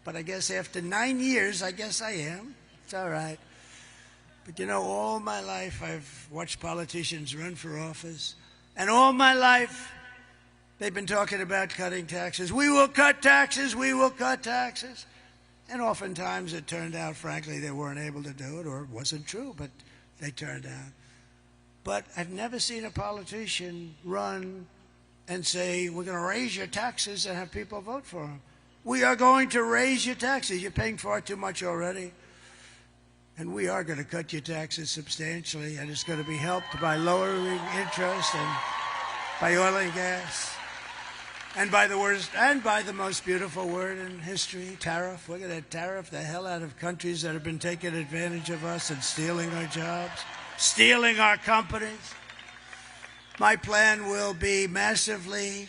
But I guess after 9 years, I guess I am. It's all right. But you know, all my life, I've watched politicians run for office. And all my life, they've been talking about cutting taxes. We will cut taxes. We will cut taxes. And oftentimes it turned out, frankly, they weren't able to do it, or it wasn't true, but they turned out. But I've never seen a politician run and say, we're going to raise your taxes and have people vote for them. We are going to raise your taxes. You're paying far too much already. And we are going to cut your taxes substantially, and it's going to be helped by lowering interest and by oil and gas. And by the most beautiful word in history, tariff. We're going to tariff the hell out of countries that have been taking advantage of us and stealing our jobs, stealing our companies. My plan will be massively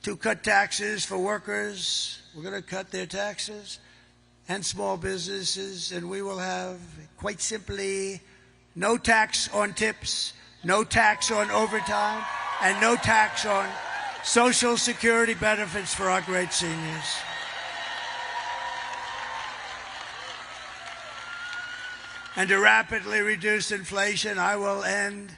to cut taxes for workers. We're going to cut their taxes and small businesses, and we will have, quite simply, no tax on tips, no tax on overtime, and no tax on Social Security benefits for our great seniors. And to rapidly reduce inflation, I will end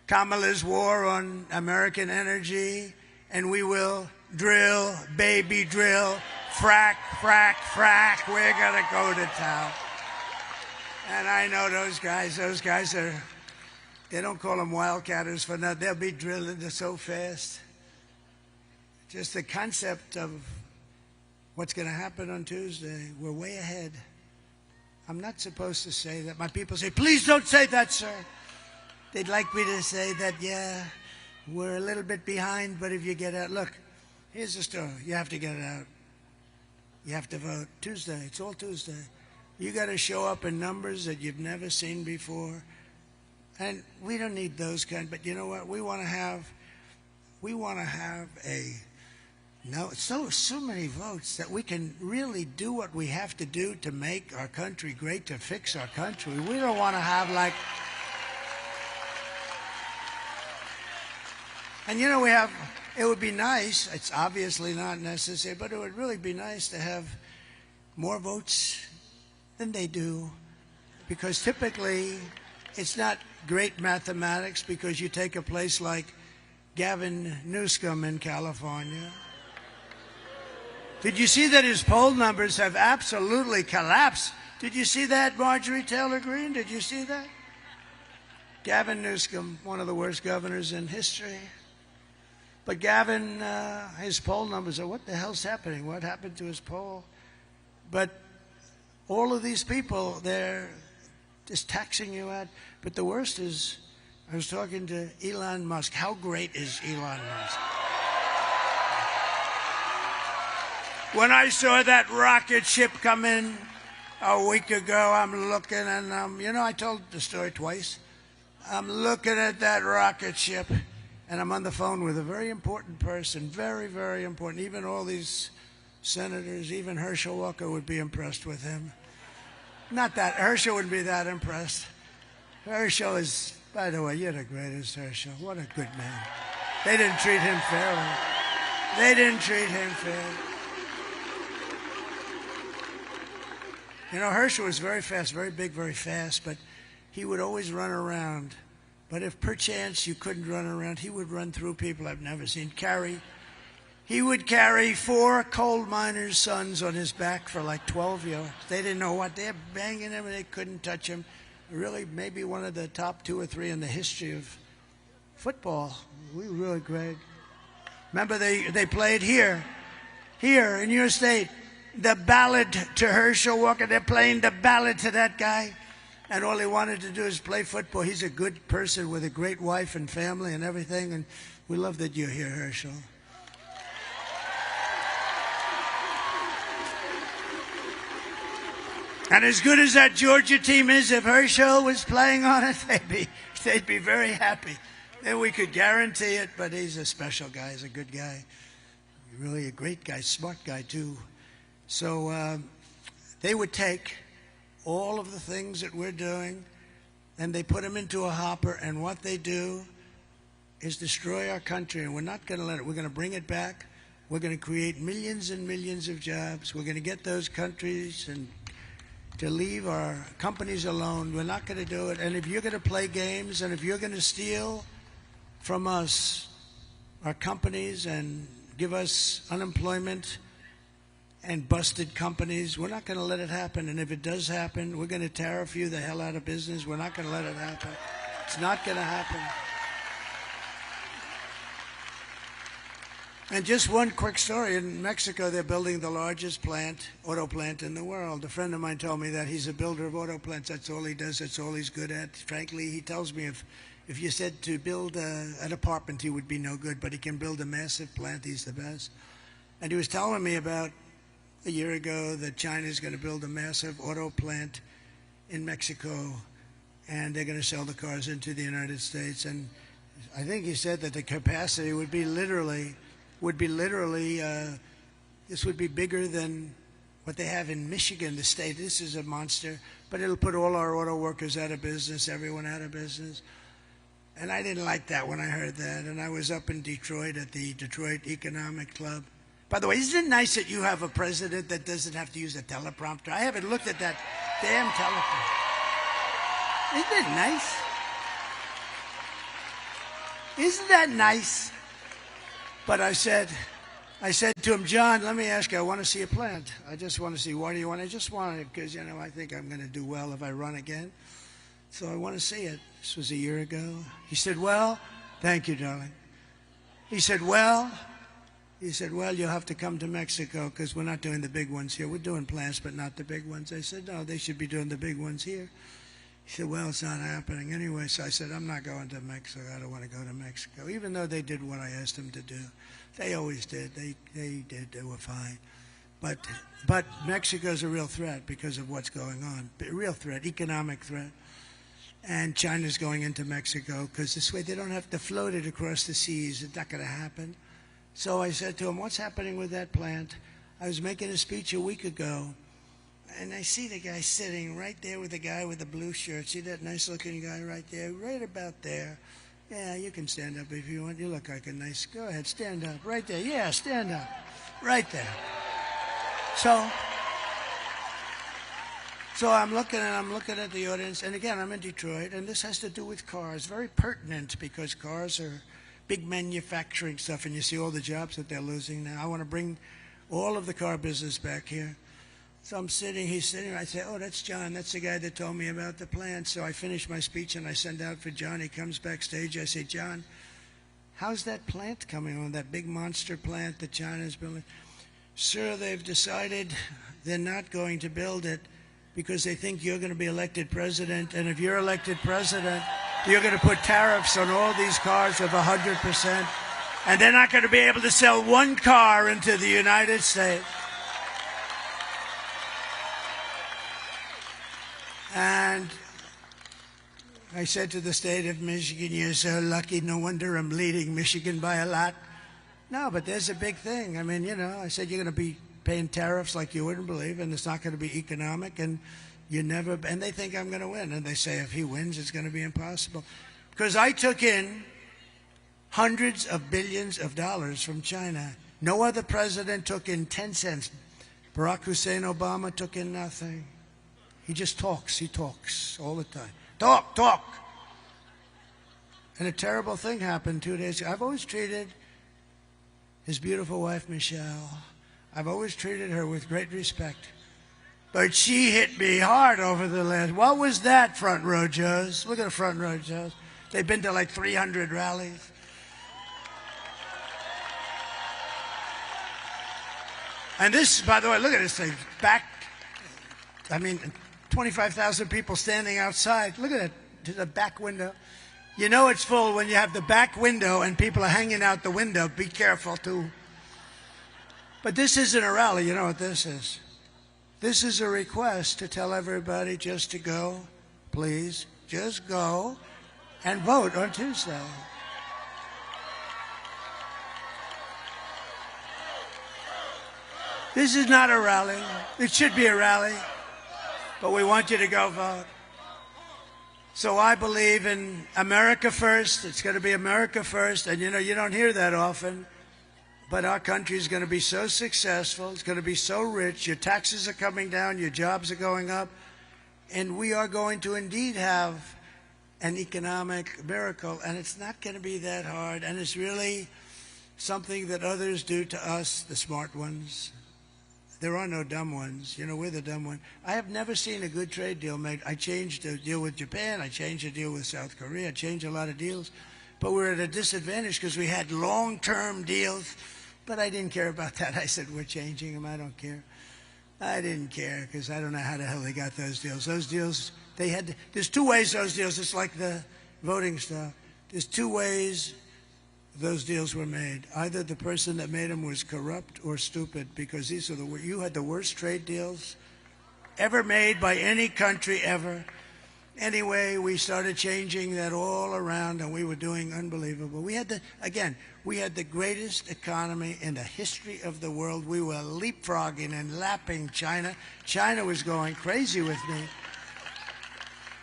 Kamala's war on American energy, and we will drill, baby drill, frack, frack, frack. We're going to go to town. And I know those guys are, they don't call them wildcatters for nothing. They'll be drilling so fast. Just the concept of what's going to happen on Tuesday, we're way ahead. I'm not supposed to say that. My people say, please don't say that, sir. They'd like me to say that, yeah, we're a little bit behind, but if you get out, look, here's the story. You have to get it out. You have to vote Tuesday. It's all Tuesday. You got to show up in numbers that you've never seen before. And we don't need those kind, but you know what? We want to have so many votes that we can really do what we have to do to make our country great, to fix our country. We don't want to have like, and you know, it would be nice, it's obviously not necessary, but it would really be nice to have more votes than they do, because typically it's not great mathematics, because you take a place like Gavin Newsom in California. Did you see that his poll numbers have absolutely collapsed? Did you see that, Marjorie Taylor Greene? Did you see that? Gavin Newsom, one of the worst governors in history. But Gavin, his poll numbers are, what the hell's happening? What happened to his poll? But all of these people, they're just taxing you out. But the worst is, I was talking to Elon Musk. How great is Elon Musk? When I saw that rocket ship come in a week ago, I'm looking and you know, I told the story twice. I'm looking at that rocket ship, and I'm on the phone with a very important person, very, very important. Even all these senators, even Herschel Walker would be impressed with him. Not that, Herschel wouldn't be that impressed. Herschel is, by the way, you're the greatest, Herschel. What a good man. They didn't treat him fairly. They didn't treat him fairly. You know, Herschel was very fast, very big, very fast, but he would always run around. But if perchance you couldn't run around, he would run through people I've never seen. He would carry 4 coal miners' sons on his back for like 12 years. They didn't know what. They're banging him, and they couldn't touch him. Really, maybe one of the top 2 or 3 in the history of football. We were really great. Remember, they played here in your state, the ballad to Herschel Walker. They're playing the ballad to that guy, and all he wanted to do is play football. He's a good person with a great wife and family and everything, and we love that you're here, Herschel. And as good as that Georgia team is, if Herschel was playing on it, they'd be very happy. Then we could guarantee it, but he's a special guy. He's a good guy. Really a great guy, smart guy, too. So they would take all of the things that we're doing, and they put them into a hopper, and what they do is destroy our country, and we're not going to let it. We're going to bring it back. We're going to create millions and millions of jobs. We're going to get those countries and to leave our companies alone. We're not going to do it. And if you're going to play games, and if you're going to steal from us, our companies, and give us unemployment and busted companies, we're not going to let it happen. And if it does happen, we're going to tariff you the hell out of business. We're not going to let it happen. It's not going to happen. And just one quick story. In Mexico, they're building the largest auto plant in the world. A friend of mine told me that he's a builder of auto plants. That's all he does. That's all he's good at. Frankly, he tells me if you said to build an apartment, he would be no good, but he can build a massive plant. He's the best. And he was telling me about a year ago that China's going to build a massive auto plant in Mexico, and they're going to sell the cars into the United States. And I think he said that the capacity would be literally, this would be bigger than what they have in Michigan, the state. This is a monster, but it'll put all our auto workers out of business, everyone out of business. And I didn't like that when I heard that. And I was up in Detroit at the Detroit Economic Club. By the way, isn't it nice that you have a president that doesn't have to use a teleprompter? I haven't looked at that damn teleprompter. Isn't it nice? Isn't that nice? But I said to him, John, let me ask you, I want to see a plant. I just want to see, why do you want it? I just want it because, I think I'm going to do well if I run again. So I want to see it. This was a year ago. He said, well, thank you, darling. He said, well, you'll have to come to Mexico because we're not doing the big ones here. We're doing plants, but not the big ones. I said, no, they should be doing the big ones here. He said, well, it's not happening anyway. So I said, I'm not going to Mexico. I don't want to go to Mexico, even though they did what I asked them to do. They always did. They did. They were fine. But Mexico's a real threat because of what's going on. A real threat, economic threat. And China's going into Mexico because this way they don't have to float it across the seas. It's not going to happen. So I said to him, what's happening with that plant? I was making a speech a week ago, and I see the guy sitting right there with the guy with the blue shirt. See that nice-looking guy right there? Right about there. Yeah, you can stand up if you want. You look like a nice... Go ahead, stand up. Right there. Yeah, stand up. Right there. So I'm looking at the audience, and again, I'm in Detroit, and this has to do with cars. Very pertinent because cars are big manufacturing stuff, and you see all the jobs that they're losing now. I want to bring all of the car business back here. So he's sitting, I say, oh, that's John. That's the guy that told me about the plant. So I finish my speech, and I send out for John. He comes backstage. I say, John, how's that plant coming on, that big monster plant that China's building? Sir, they've decided they're not going to build it because they think you're going to be elected president. And if you're elected president, you're going to put tariffs on all these cars of 100%. And they're not going to be able to sell one car into the United States. And I said to the state of Michigan, you're so lucky. No wonder I'm leading Michigan by a lot. No, but there's a big thing. I mean, I said you're going to be paying tariffs like you wouldn't believe, and it's not going to be economic, and and they think I'm going to win. And they say if he wins, it's going to be impossible. Because I took in hundreds of billions of dollars from China. No other president took in 10 cents. Barack Hussein Obama took in nothing. He just talks. He talks all the time. Talk. And a terrible thing happened 2 days ago. I've always treated his beautiful wife, Michelle, I've always treated her with great respect. But she hit me hard over the last. What was that, front row Joes? Look at the front row Joes. They've been to like 300 rallies. And this, by the way, look at this thing. 25,000 people standing outside. Look at it, to the back window. You know it's full when you have the back window and people are hanging out the window. Be careful, too. But this isn't a rally. You know what this is? This is a request to tell everybody just to go, please, just go and vote on Tuesday. This is not a rally. It should be a rally, but we want you to go vote. So I believe in America first. It's going to be America first. And, you don't hear that often. But our country is going to be so successful. It's going to be so rich. Your taxes are coming down. Your jobs are going up. And we are going to indeed have an economic miracle. And it's not going to be that hard. And it's really something that others do to us, the smart ones. There are no dumb ones. We're the dumb one. I have never seen a good trade deal made. I changed a deal with Japan. I changed a deal with South Korea. I changed a lot of deals. But we're at a disadvantage because we had long-term deals. But I didn't care about that. I said, we're changing them. I don't care. I didn't care because I don't know how the hell they got those deals. Those deals, there's two ways those deals, it's like the voting stuff. There's two ways those deals were made. Either the person that made them was corrupt or stupid, because you had the worst trade deals ever made by any country ever. Anyway, we started changing that all around, and we were doing unbelievable. We had the greatest economy in the history of the world. We were leapfrogging and lapping China. China was going crazy with me.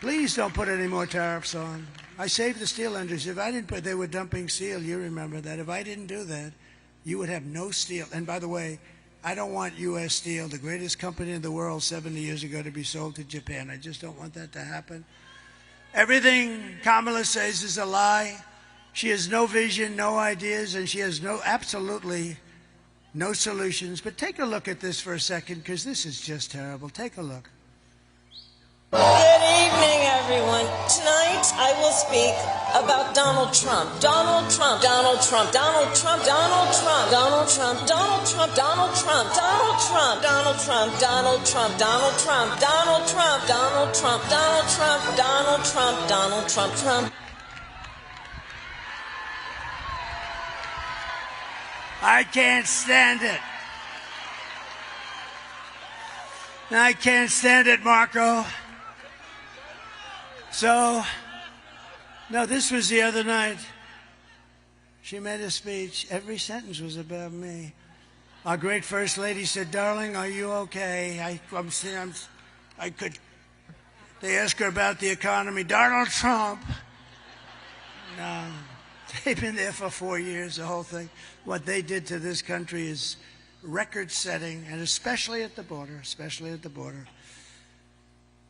Please don't put any more tariffs on. I saved the steel industry. If I didn't put, they were dumping steel. You remember that. If I didn't do that, you would have no steel. And by the way, I don't want U.S. Steel, the greatest company in the world 70 years ago, to be sold to Japan. I just don't want that to happen. Everything Kamala says is a lie. She has no vision, no ideas, and she has absolutely no solutions. But take a look at this for a second, because this is just terrible. Take a look. Good evening, everyone. Tonight, I will speak about Donald Trump. Donald Trump. Donald Trump. Donald Trump. Donald Trump. Donald Trump. Donald Trump. Donald Trump. Donald Trump. Donald Trump. Donald Trump. Donald Trump. Donald Trump. Donald Trump. Donald Trump. Donald Trump. Donald Trump. Trump. I can't stand it. I can't stand it, Marco. So, no, this was the other night. She made a speech. Every sentence was about me. Our great First Lady said, "Darling, are you okay?" They asked her about the economy. Donald Trump. No, they've been there for 4 years, the whole thing. What they did to this country is record-setting, and especially at the border,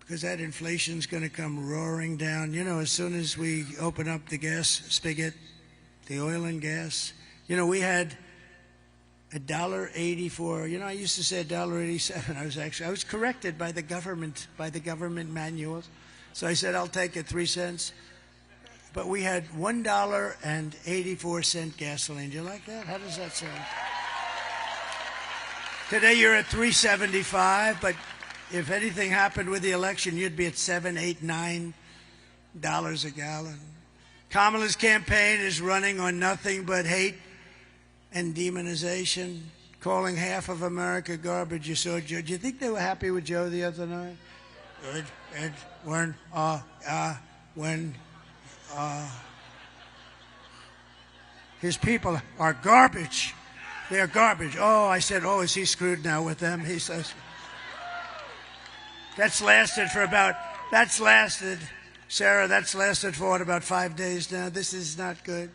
because that inflation's going to come roaring down. You know, as soon as we open up the gas spigot, the oil and gas, you know, we had $1.84. You know, I used to say $1.87. I was corrected by the government manuals. So I said, I'll take it 3 cents. But we had $1.84 gasoline. Do you like that? How does that sound? Today you're at $3.75, but if anything happened with the election, you'd be at $7, $8, $9 a gallon. Kamala's campaign is running on nothing but hate and demonization, calling half of America garbage. You saw Joe. Do you think they were happy with Joe the other night? His people are garbage. They're garbage. Oh, I said, oh, is he screwed now with them? He says. That's lasted, Sarah, for what, about 5 days now? This is not good.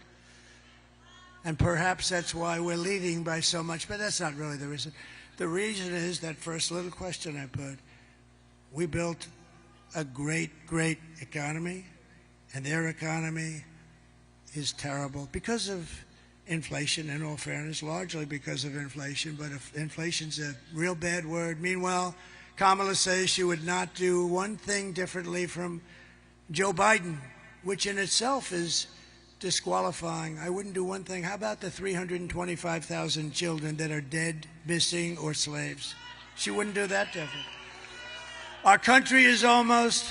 And perhaps that's why we're leading by so much, but that's not really the reason. The reason is that first little question I put. We built a great, great economy, and their economy is terrible because of inflation, in all fairness, largely because of inflation, but if inflation's a real bad word. Meanwhile, Kamala says she would not do one thing differently from Joe Biden, which in itself is disqualifying. I wouldn't do one thing. How about the 325,000 children that are dead, missing, or slaves? She wouldn't do that different. Our country is almost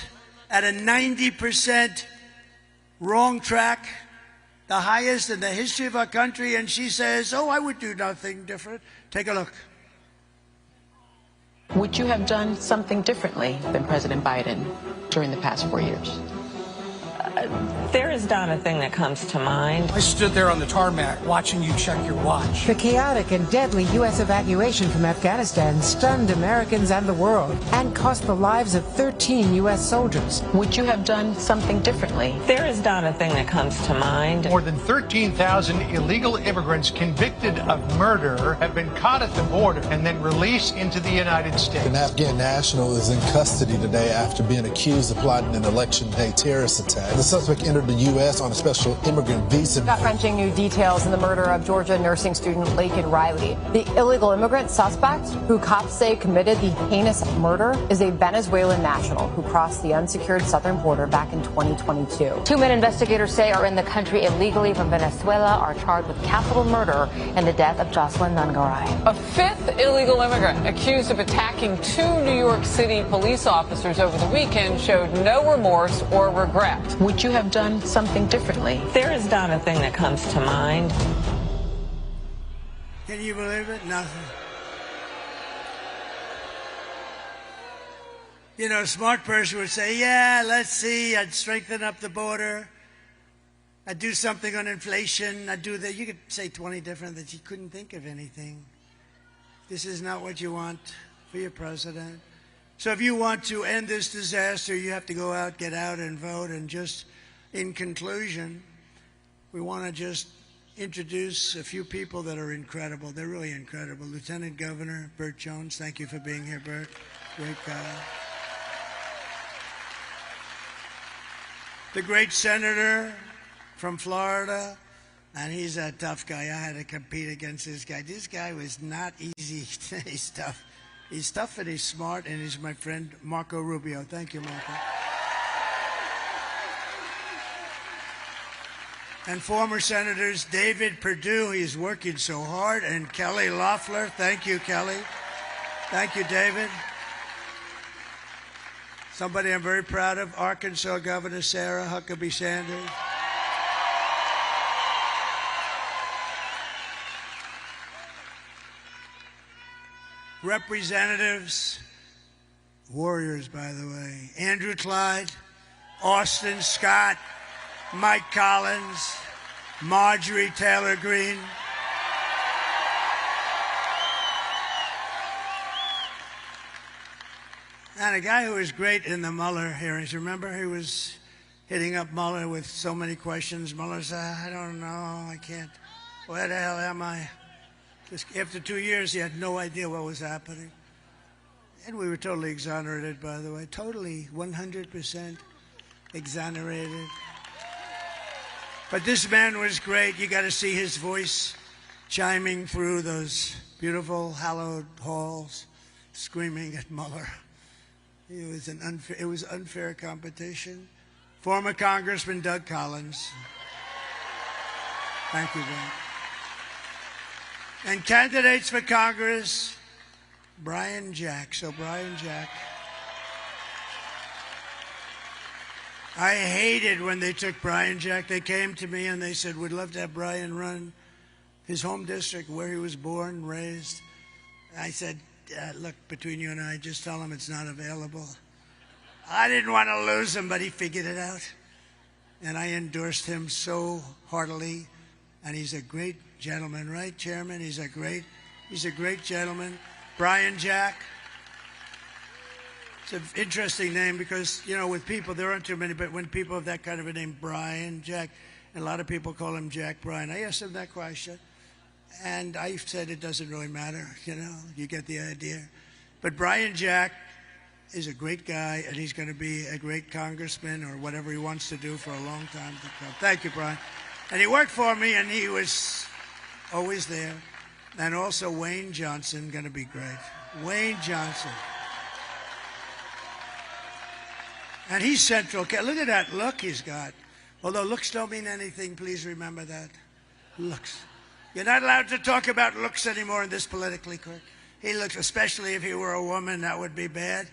at a 90% wrong track, the highest in the history of our country, and she says, oh, I would do nothing different. Take a look. Would you have done something differently than President Biden during the past 4 years? There is not a thing that comes to mind. I stood there on the tarmac watching you check your watch. The chaotic and deadly U.S. evacuation from Afghanistan stunned Americans and the world and cost the lives of 13 U.S. soldiers. Would you have done something differently? There is not a thing that comes to mind. More than 13,000 illegal immigrants convicted of murder have been caught at the border and then released into the United States. An Afghan national is in custody today after being accused of plotting an election day terrorist attack. The suspect entered the U.S. on a special immigrant visa. Gut-wrenching new details in the murder of Georgia nursing student Laken Riley. The illegal immigrant suspect, who cops say committed the heinous murder, is a Venezuelan national who crossed the unsecured southern border back in 2022. 2 men investigators say are in the country illegally from Venezuela are charged with capital murder in the death of Jocelyn Nungaray. A fifth illegal immigrant accused of attacking 2 New York City police officers over the weekend showed no remorse or regret. Would you have done something differently? There is not a thing that comes to mind. Can you believe it? Nothing. You know, a smart person would say, yeah, let's see, I'd strengthen up the border. I'd do something on inflation. I'd do that. You could say 20 different that you couldn't think of anything. This is not what you want for your president. So if you want to end this disaster, you have to go out, get out and vote and just In conclusion, we want to just introduce a few people that are incredible. They're really incredible. Lieutenant Governor Burt Jones, thank you for being here, Burt. Great guy. The great senator from Florida, and he's a tough guy. I had to compete against this guy. This guy was not easy. He's tough. He's tough and he's smart, and he's my friend Marco Rubio. Thank you, Marco. And former Senators David Perdue, he's working so hard, and Kelly Loeffler. Thank you, Kelly. Thank you, David. Somebody I'm very proud of, Arkansas Governor Sarah Huckabee Sanders. Representatives, warriors, by the way, Andrew Clyde, Austin Scott, Mike Collins, Marjorie Taylor Greene. And a guy who was great in the Mueller hearings. Remember, he was hitting up Mueller with so many questions. Mueller said, I don't know, I can't. Where the hell am I? Just after 2 years, he had no idea what was happening. And we were totally exonerated, by the way. Totally, 100% exonerated. But this man was great. You got to see his voice chiming through those beautiful, hallowed halls, screaming at Mueller. It was unfair competition. Former Congressman Doug Collins. Thank you, Doug. And candidates for Congress, Brian Jack. So Brian Jack. I hated when they took Brian Jack. They came to me and they said, we'd love to have Brian run his home district where he was born, raised. I said, look, between you and I, just tell him it's not available. I didn't want to lose him, but he figured it out. And I endorsed him so heartily. And he's a great gentleman, right, Chairman? He's a great gentleman. Brian Jack. It's an interesting name because, you know, with people, there aren't too many, but when people have that kind of a name, Brian Jack, and a lot of people call him Jack Bryan. I asked him that question, and I said it doesn't really matter, you know, you get the idea. But Brian Jack is a great guy, and he's going to be a great congressman or whatever he wants to do for a long time to come. Thank you, Brian. And he worked for me, and he was always there. And also Wayne Johnson, going to be great. Wayne Johnson. And he's central. Look at that look he's got. Although looks don't mean anything, please remember that. Looks. You're not allowed to talk about looks anymore in this politically correct. He looks, especially if he were a woman, that would be bad.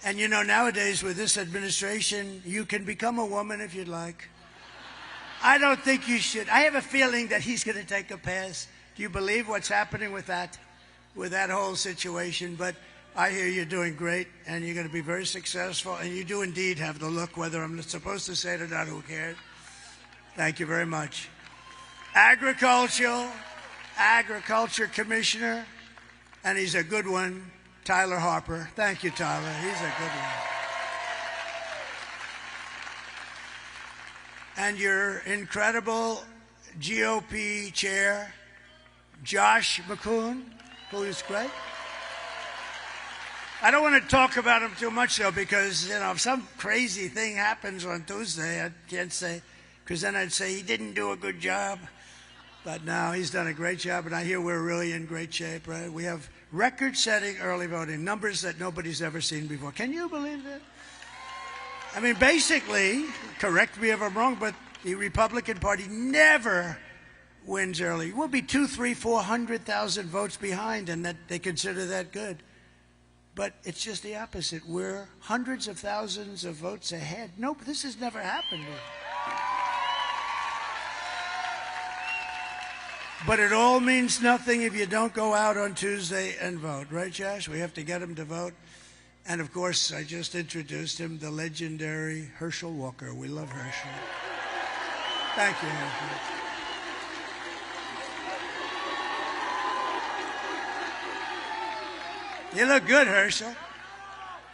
And you know, nowadays with this administration, you can become a woman if you'd like. I don't think you should. I have a feeling that he's going to take a pass. Do you believe what's happening with that whole situation? But I hear you're doing great, and you're going to be very successful, and you do indeed have the look, whether I'm supposed to say it or not, who cares? Thank you very much. Agriculture Commissioner, and he's a good one, Tyler Harper. Thank you, Tyler. He's a good one. And your incredible GOP chair, Josh McCoon, who is great. I don't want to talk about him too much, though, because, you know, if some crazy thing happens on Tuesday, I can't say, because then I'd say he didn't do a good job. But now he's done a great job, and I hear we're really in great shape, right? We have record-setting early voting, numbers that nobody's ever seen before. Can you believe that? I mean, basically, correct me if I'm wrong, but the Republican Party never wins early. We'll be 200,000, 300,000, 400,000 votes behind, and that they consider that good. But it's just the opposite. We're hundreds of thousands of votes ahead. Nope, this has never happened. But it all means nothing if you don't go out on Tuesday and vote. Right, Josh? We have to get them to vote. And, of course, I just introduced him, the legendary Herschel Walker. We love Herschel. Thank you, Herschel. You look good, Herschel.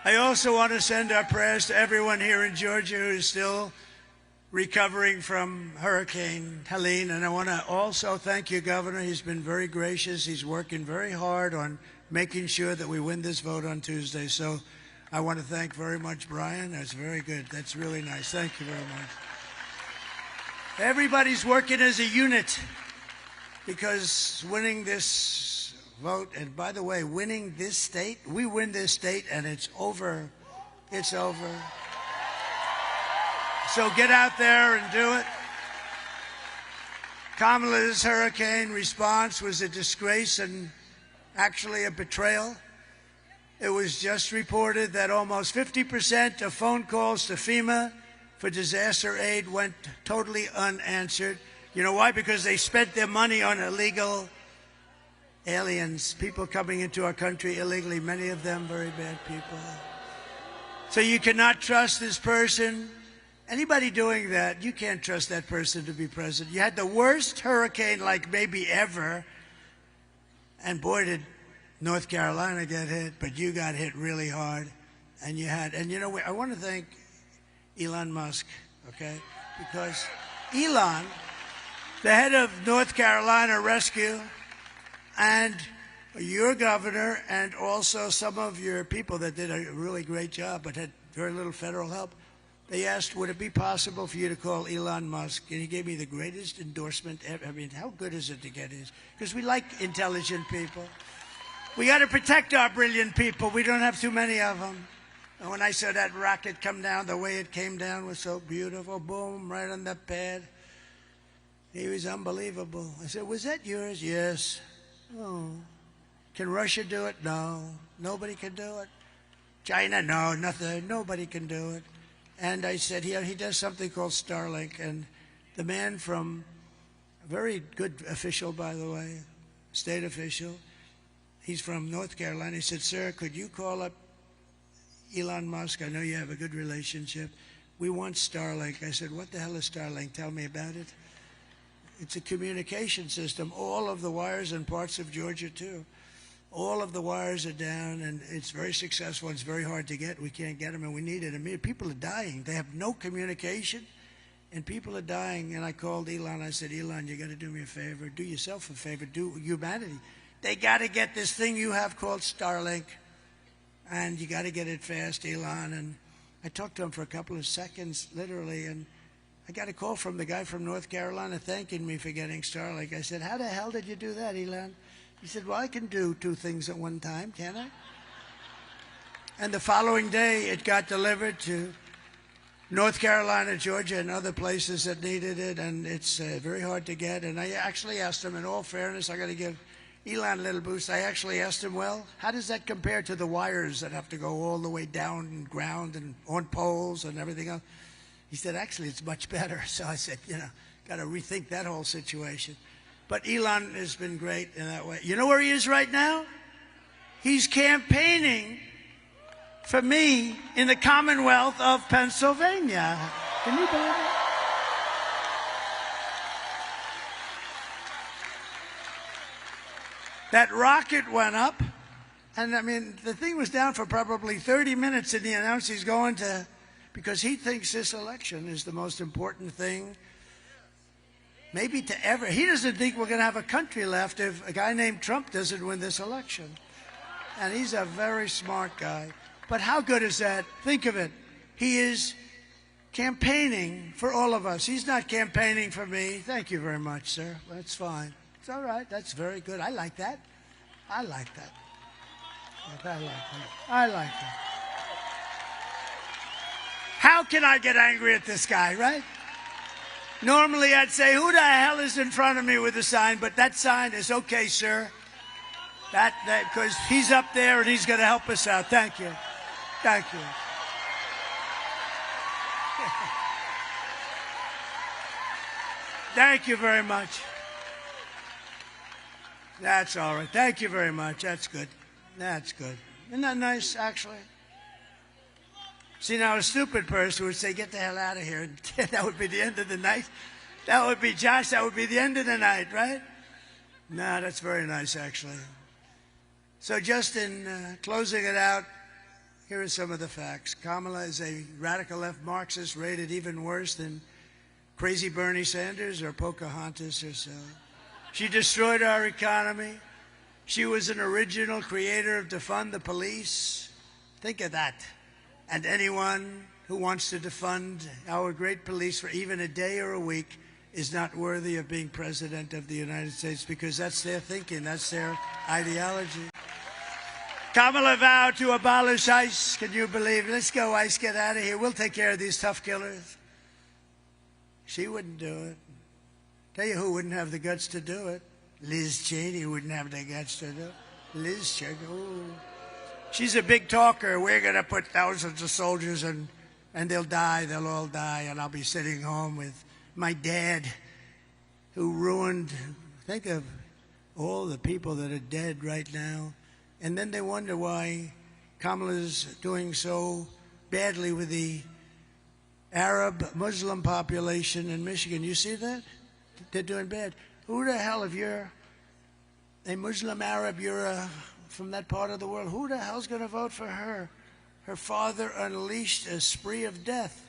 I also want to send our prayers to everyone here in Georgia who is still recovering from Hurricane Helene. And I want to also thank your governor. He's been very gracious. He's working very hard on making sure that we win this vote on Tuesday. So I want to thank very much Brian. That's very good. That's really nice. Thank you very much. Everybody's working as a unit because winning this vote, and by the way, winning this state, we win this state and it's over. It's over. So get out there and do it. Kamala's hurricane response was a disgrace and actually a betrayal. It was just reported that almost 50% of phone calls to FEMA for disaster aid went totally unanswered. You know why? Because they spent their money on illegal aliens, people coming into our country illegally, many of them very bad people. So you cannot trust this person. Anybody doing that, you can't trust that person to be president. You had the worst hurricane like maybe ever, and boy did North Carolina get hit, but you got hit really hard. And you had, and you know, I want to thank Elon Musk, okay? Because Elon, the head of North Carolina Rescue, and your governor, and also some of your people that did a really great job but had very little federal help, they asked, would it be possible for you to call Elon Musk? And he gave me the greatest endorsement ever. I mean, how good is it to get his? Because we like intelligent people. We got to protect our brilliant people. We don't have too many of them. And when I saw that rocket come down, the way it came down was so beautiful. Boom, right on the pad. He was unbelievable. I said, was that yours? Yes. Oh. Can Russia do it? No. Nobody can do it. China? No, nothing. Nobody can do it. And I said, he does something called Starlink. And the man from, a very good official, by the way, state official, he's from North Carolina. He said, sir, could you call up Elon Musk? I know you have a good relationship. We want Starlink. I said, what the hell is Starlink? Tell me about it. It's a communication system. All of the wires in parts of Georgia, too. All of the wires are down, and it's very successful. It's very hard to get. We can't get them, and we need it. I mean, people are dying. They have no communication, and people are dying. And I called Elon. I said, Elon, you got to do me a favor. Do yourself a favor. Do humanity. They got to get this thing you have called Starlink, and you got to get it fast, Elon. And I talked to him for a couple of seconds, literally, and I got a call from the guy from North Carolina thanking me for getting Starlink. I said, how the hell did you do that, Elon? He said, well, I can do two things at one time, can't I? And the following day, it got delivered to North Carolina, Georgia, and other places that needed it, and it's very hard to get. And I actually asked him, in all fairness, I got to give Elon a little boost. I actually asked him, well, how does that compare to the wires that have to go all the way down and ground and on poles and everything else? He said, actually, it's much better. So I said, got to rethink that whole situation. But Elon has been great in that way. You know where he is right now? He's campaigning for me in the Commonwealth of Pennsylvania. Can you believe it? That rocket went up, and I mean, the thing was down for probably 30 minutes, and he announced he's going to, because he thinks this election is the most important thing maybe to ever. He doesn't think we're going to have a country left if a guy named Trump doesn't win this election. And he's a very smart guy. But how good is that? Think of it. He is campaigning for all of us. He's not campaigning for me. Thank you very much, sir. That's fine. It's all right. That's very good. I like that. I like that. I like that. I like that. How can I get angry at this guy, right? Normally, I'd say, who the hell is in front of me with a sign? But that sign is okay, sir. Because he's up there and he's going to help us out. Thank you. Thank you. Thank you very much. That's all right. Thank you very much. That's good. That's good. Isn't that nice, actually? See, now a stupid person would say, get the hell out of here. And that would be the end of the night. That would be, Josh, that would be the end of the night, right? No, that's very nice, actually. So just in closing it out, here are some of the facts. Kamala is a radical left Marxist, rated even worse than crazy Bernie Sanders or Pocahontas herself. She destroyed our economy. She was an original creator of defund the police. Think of that. And anyone who wants to defund our great police for even a day or a week is not worthy of being president of the United States, because that's their thinking, that's their ideology. Kamala vowed to abolish ICE. Can you believe it? Let's go, ICE, get out of here. We'll take care of these tough killers. She wouldn't do it. Tell you who wouldn't have the guts to do it. Liz Cheney wouldn't have the guts to do it. Liz Cheney, ooh. She's a big talker. We're going to put thousands of soldiers and they'll die. They'll all die. And I'll be sitting home with my dad, who ruined, think of all the people that are dead right now. And then they wonder why Kamala's doing so badly with the Arab Muslim population in Michigan. You see that? They're doing bad. Who the hell, if you're a Muslim Arab, you're from that part of the world, who the hell's going to vote for her? Her father unleashed a spree of death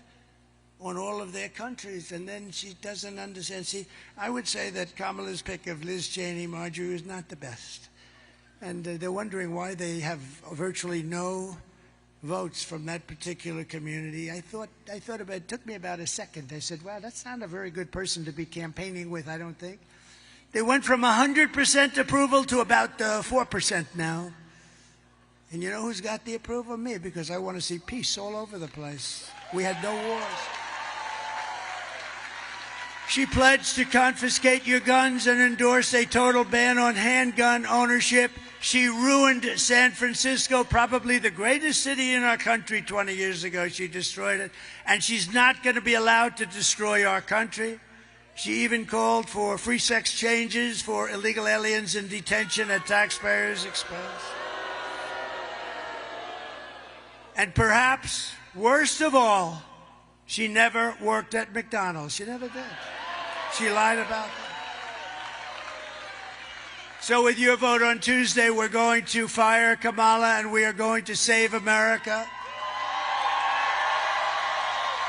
on all of their countries, and then she doesn't understand. See, I would say that Kamala's pick of Liz Cheney, Marjorie, is not the best. And they're wondering why they have virtually no votes from that particular community. I thought about it. It took me about a second. I said, wow, that's not a very good person to be campaigning with, I don't think. They went from 100% approval to about 4% now. And you know who's got the approval? Me, because I want to see peace all over the place. We had no wars. She pledged to confiscate your guns and endorse a total ban on handgun ownership. She ruined San Francisco, probably the greatest city in our country 20 years ago. She destroyed it. And she's not going to be allowed to destroy our country. She even called for free sex changes for illegal aliens in detention at taxpayers' expense. And perhaps, worst of all, she never worked at McDonald's. She never did. She lied about that. So with your vote on Tuesday, we're going to fire Kamala and we are going to save America.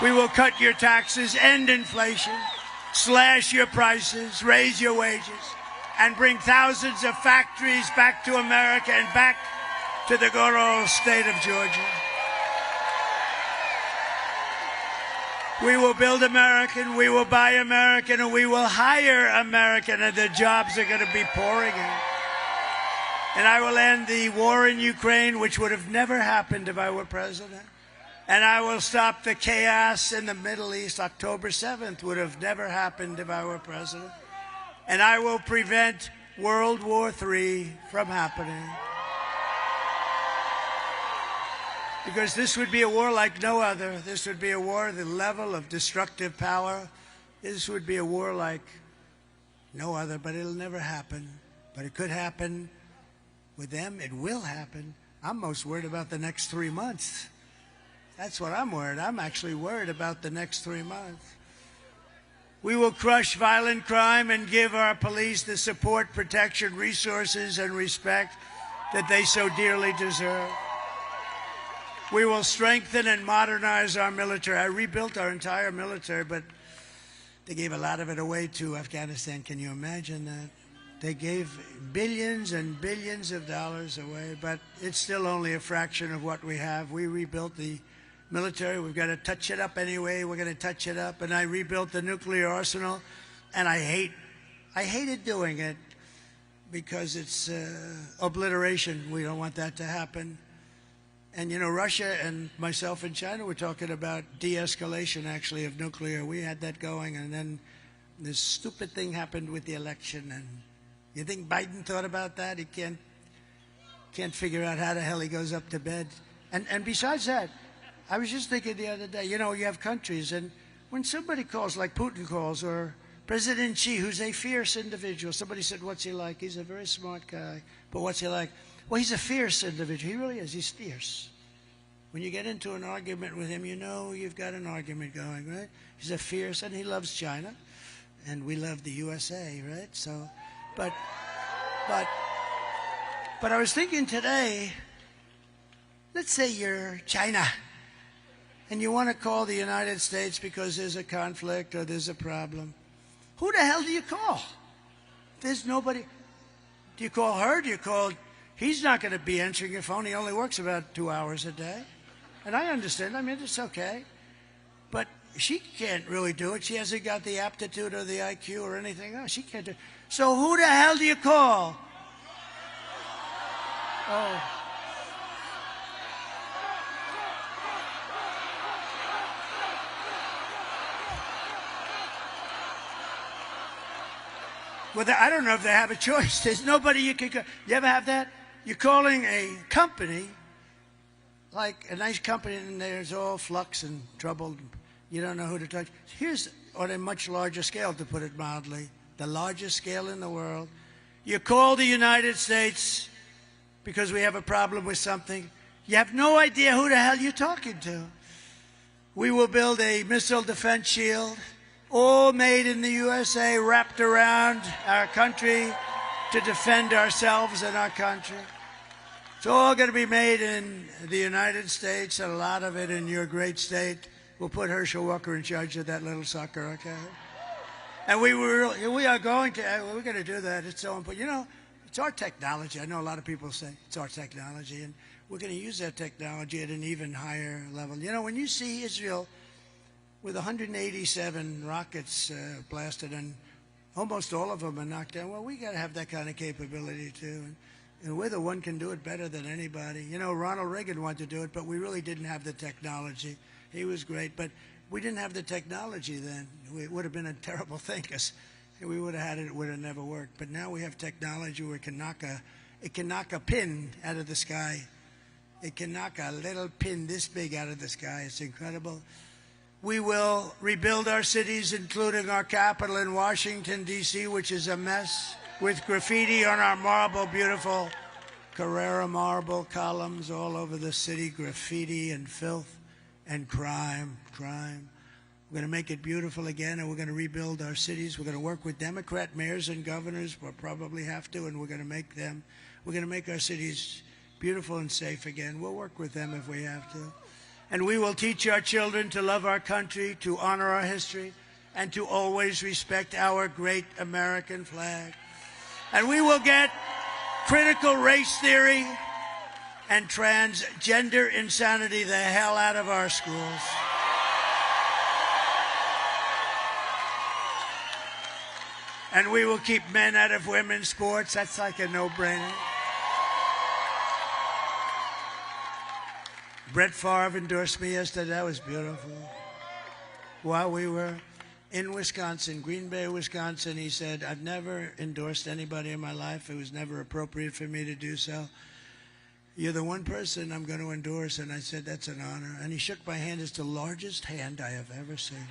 We will cut your taxes, end inflation, slash your prices, raise your wages, and bring thousands of factories back to America and back to the good old state of Georgia. We will build American, we will buy American, and we will hire American, and the jobs are going to be pouring in. And I will end the war in Ukraine, which would have never happened if I were president. And I will stop the chaos in the Middle East. October 7th would have never happened if I were president. And I will prevent World War III from happening. Because this would be a war like no other. This would be a war, the level of destructive power. This would be a war like no other, but it'll never happen. But it could happen with them. It will happen. I'm most worried about the next 3 months. That's what I'm worried. I'm actually worried about the next 3 months. We will crush violent crime and give our police the support, protection, resources, and respect that they so dearly deserve. We will strengthen and modernize our military. I rebuilt our entire military, but they gave a lot of it away to Afghanistan. Can you imagine that? They gave billions and billions of dollars away, but it's still only a fraction of what we have. We rebuilt the military. We've got to touch it up anyway. We're going to touch it up. And I rebuilt the nuclear arsenal, and I hated doing it because it's obliteration. We don't want that to happen. And, you know, Russia and myself and China were talking about de-escalation, actually, of nuclear. We had that going, and then this stupid thing happened with the election. And you think Biden thought about that? He can't figure out how the hell he goes up to bed. And besides that, I was just thinking the other day, you know, you have countries, and when somebody calls, like Putin calls, or President Xi, who's a fierce individual, somebody said, what's he like? He's a very smart guy, but what's he like? Well, he's a fierce individual. He really is. He's fierce. When you get into an argument with him, you know you've got an argument going, right? He's a fierce, and he loves China, and we love the USA, right? So, but I was thinking today, let's say you're China, and you want to call the United States because there's a conflict or there's a problem, who the hell do you call? There's nobody. Do you call her? Do you call... He's not going to be answering your phone. He only works about 2 hours a day. And I understand. I mean, it's okay. But she can't really do it. She hasn't got the aptitude or the IQ or anything else. She can't do it. So who the hell do you call? Oh. Well, I don't know if they have a choice. There's nobody you can call. You ever have that? You're calling a company, like a nice company, and there's all flux and trouble. You don't know who to touch. Here's on a much larger scale, to put it mildly, the largest scale in the world. You call the United States because we have a problem with something. You have no idea who the hell you're talking to. We will build a missile defense shield, all made in the USA, wrapped around our country to defend ourselves and our country. It's all going to be made in the United States, and a lot of it in your great state. We'll put Herschel Walker in charge of that little sucker, okay? And we're going to do that. It's so important. You know, it's our technology. I know a lot of people say it's our technology, and we're going to use that technology at an even higher level. You know, when you see Israel with 187 rockets blasted, and almost all of them are knocked down, well, we got to have that kind of capability too. And we're the one can do it better than anybody. You know, Ronald Reagan wanted to do it, but we really didn't have the technology. He was great, but we didn't have the technology then. It would have been a terrible thing, because we would have had it, it would have never worked. But now we have technology where it can knock a pin out of the sky. It can knock a little pin this big out of the sky. It's incredible. We will rebuild our cities, including our capital in Washington, D.C., which is a mess, with graffiti on our marble, beautiful Carrara marble columns all over the city, graffiti and filth and crime. We're going to make it beautiful again, and we're going to rebuild our cities. We're going to work with Democrat mayors and governors. We'll probably have to, and we're going to make our cities beautiful and safe again. We'll work with them if we have to. And we will teach our children to love our country, to honor our history, and to always respect our great American flag. And we will get critical race theory and transgender insanity the hell out of our schools. And we will keep men out of women's sports. That's like a no-brainer. Brett Favre endorsed me yesterday. That was beautiful. While we were in Wisconsin, Green Bay, Wisconsin, he said, I've never endorsed anybody in my life. It was never appropriate for me to do so. You're the one person I'm going to endorse. And I said, that's an honor. And he shook my hand. It's the largest hand I have ever seen.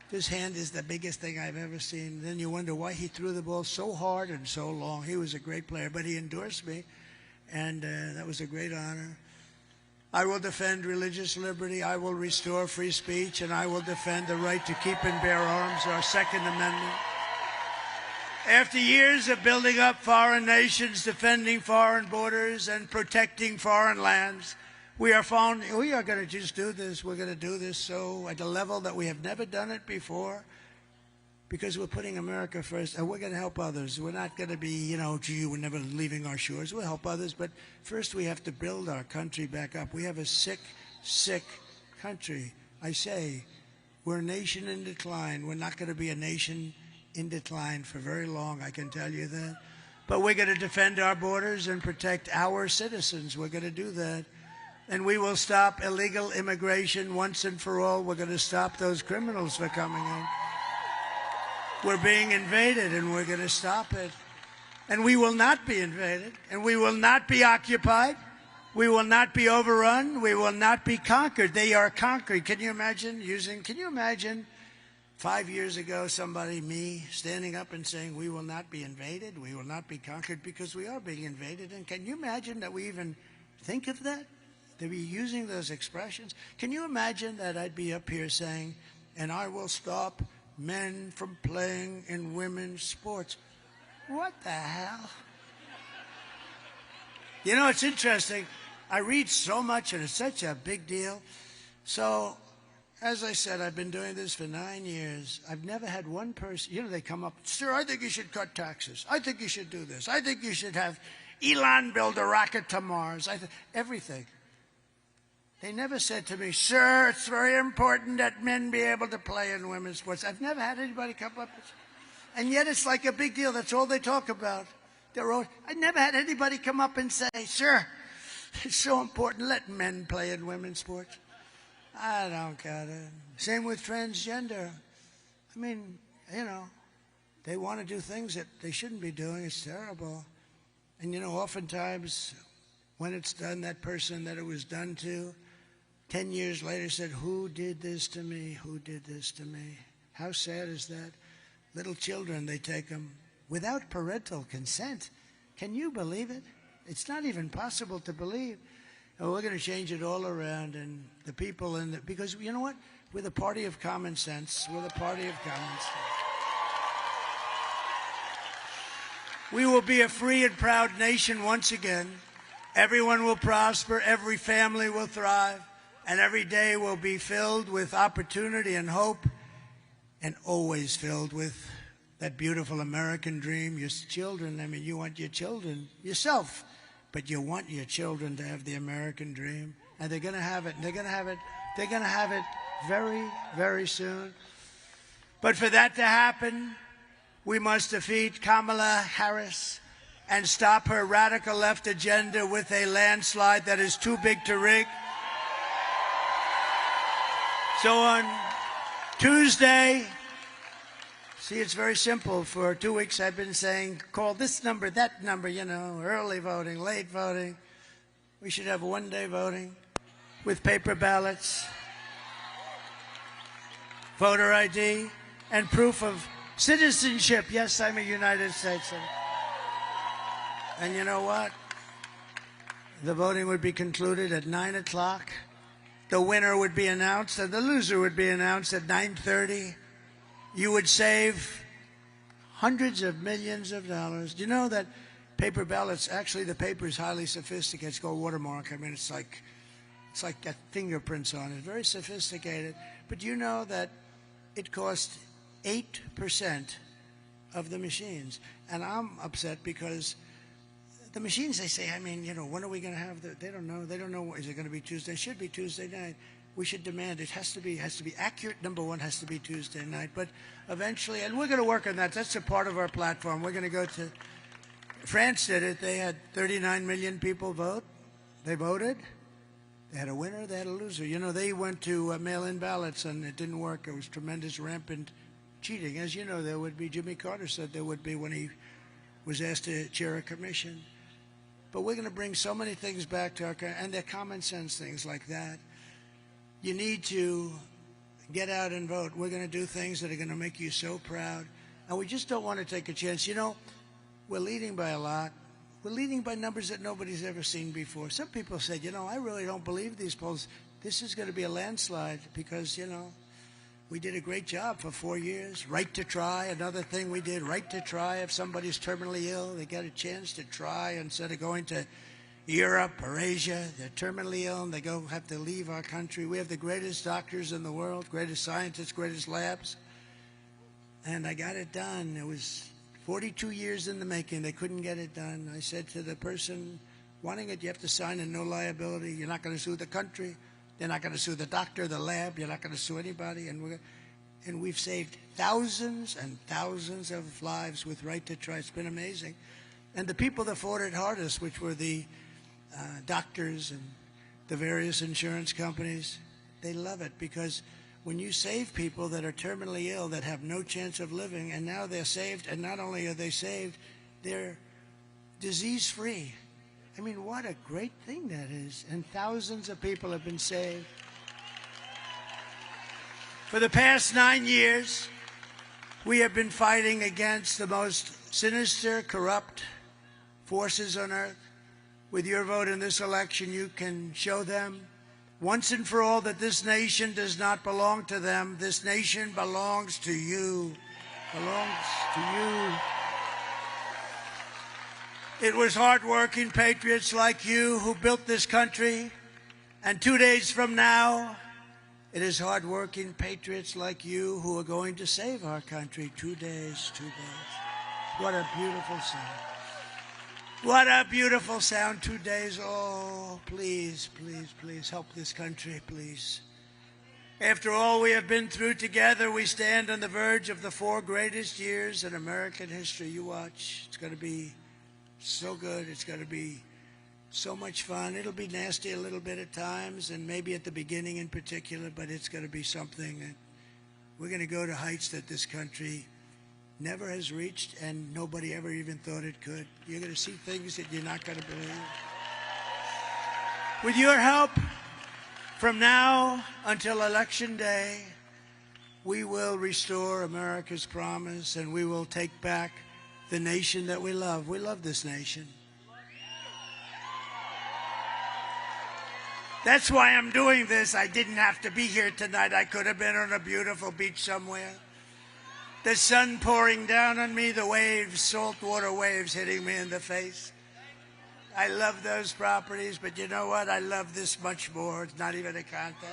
This hand is the biggest thing I've ever seen. Then you wonder why he threw the ball so hard and so long. He was a great player, but he endorsed me, and that was a great honor. I will defend religious liberty. I will restore free speech, and I will defend the right to keep and bear arms, our Second Amendment. After years of building up foreign nations, defending foreign borders, and protecting foreign lands, we are going to just do this. We're going to do this so at a level that we have never done it before, because we're putting America first, and we're going to help others. We're not going to be, gee, we're never leaving our shores. We'll help others, but first we have to build our country back up. We have a sick, sick country. I say, we're a nation in decline. We're not going to be a nation in decline for very long, I can tell you that. But we're going to defend our borders and protect our citizens. We're going to do that. And we will stop illegal immigration once and for all. We're going to stop those criminals from coming in. We're being invaded, and we're going to stop it. And we will not be invaded, and we will not be occupied. We will not be overrun. We will not be conquered. They are conquered. Can you imagine 5 years ago, me, standing up and saying, we will not be invaded, we will not be conquered, because we are being invaded. And can you imagine that we even think of that? To be using those expressions? Can you imagine that I'd be up here saying, and I will stop men from playing in women's sports? What the hell? It's interesting. I read so much, and it's such a big deal. So, as I said, I've been doing this for 9 years. I've never had one person, they come up, sir, I think you should cut taxes. I think you should do this. I think you should have Elon build a rocket to Mars. Everything. They never said to me, sir, it's very important that men be able to play in women's sports. I've never had anybody come up and yet it's like a big deal. That's all they talk about. I never had anybody come up and say, sir, it's so important, let men play in women's sports. I don't get it. Same with transgender. I mean, they want to do things that they shouldn't be doing. It's terrible. And, oftentimes when it's done, that person that it was done to, 10 years later said, who did this to me? Who did this to me? How sad is that? Little children, they take them without parental consent. Can you believe it? It's not even possible to believe. Oh, we're going to change it all around, and the people because you know what? We're the party of common sense. We're the party of common sense. We will be a free and proud nation once again. Everyone will prosper, every family will thrive, and every day will be filled with opportunity and hope, and always filled with that beautiful American dream. Your children, you want your children, yourself, but you want your children to have the American dream, and they're going to have it. They're going to have it. They're going to have it very, very soon. But for that to happen, we must defeat Kamala Harris and stop her radical left agenda with a landslide that is too big to rig. So on Tuesday, see, it's very simple. For 2 weeks I've been saying, call this number, that number, early voting, late voting. We should have one-day voting with paper ballots, voter ID, and proof of citizenship. Yes, I'm a United States citizen. And you know what? The voting would be concluded at 9 o'clock. The winner would be announced, and the loser would be announced at 9:30. You would save hundreds of millions of dollars. Do you know that paper ballots, actually the paper is highly sophisticated. It's called watermark. It's like got fingerprints on it. Very sophisticated. But you know that it costs 8% of the machines. And I'm upset because the machines, they say, when are we going to have they don't know. They don't know. Is it going to be Tuesday? It should be Tuesday night. We should demand it has to be accurate. Number one, has to be Tuesday night. But eventually, and we're going to work on that. That's a part of our platform. We're going to go to France. Did it? They had 39 million people vote. They voted. They had a winner. They had a loser. They went to mail-in ballots, and it didn't work. It was tremendous, rampant cheating. As you know, there would be. Jimmy Carter said there would be when he was asked to chair a commission. But we're going to bring so many things back to our country, and they're common sense things like that. You need to get out and vote. We're going to do things that are going to make you so proud. And we just don't want to take a chance. We're leading by a lot. We're leading by numbers that nobody's ever seen before. Some people said, I really don't believe these polls. This is going to be a landslide because, we did a great job for 4 years. Right to try, another thing we did. Right to try. If somebody's terminally ill, they get a chance to try instead of going to Europe or Asia. They're terminally ill and they have to leave our country. We have the greatest doctors in the world, greatest scientists, greatest labs. And I got it done. It was 42 years in the making. They couldn't get it done. I said to the person wanting it, you have to sign a no liability. You're not going to sue the country. They're not going to sue the doctor, the lab. You're not going to sue anybody. And we've saved thousands and thousands of lives with Right to Try. It's been amazing. And the people that fought it hardest, which were the doctors and the various insurance companies, they love it because when you save people that are terminally ill, that have no chance of living, and now they're saved, and not only are they saved, they're disease-free. What a great thing that is. And thousands of people have been saved. For the past 9 years, we have been fighting against the most sinister, corrupt forces on earth. With your vote in this election, you can show them once and for all that this nation does not belong to them. This nation belongs to you. Belongs to you. It was hard-working patriots like you who built this country. And 2 days from now, It is hardworking patriots like you who are going to save our country. 2 days, 2 days. What a beautiful sound. What a beautiful sound. 2 days. Oh, please, please, please help this country, please. After all we have been through together, we stand on the verge of the 4 greatest years in American history. You watch. It's going to be so good. It's going to be so much fun. It'll be nasty a little bit at times, and maybe at the beginning in particular, but it's going to be something that we're going to go to heights that this country never has reached, and nobody ever even thought it could. You're going to see things that you're not going to believe. With your help, from now until Election Day, we will restore America's promise, and we will take back the nation that we love. We love this nation. That's why I'm doing this. I didn't have to be here tonight. I could have been on a beautiful beach somewhere. The sun pouring down on me, the waves, saltwater waves hitting me in the face. I love those properties, but you know what? I love this much more. It's not even a contest.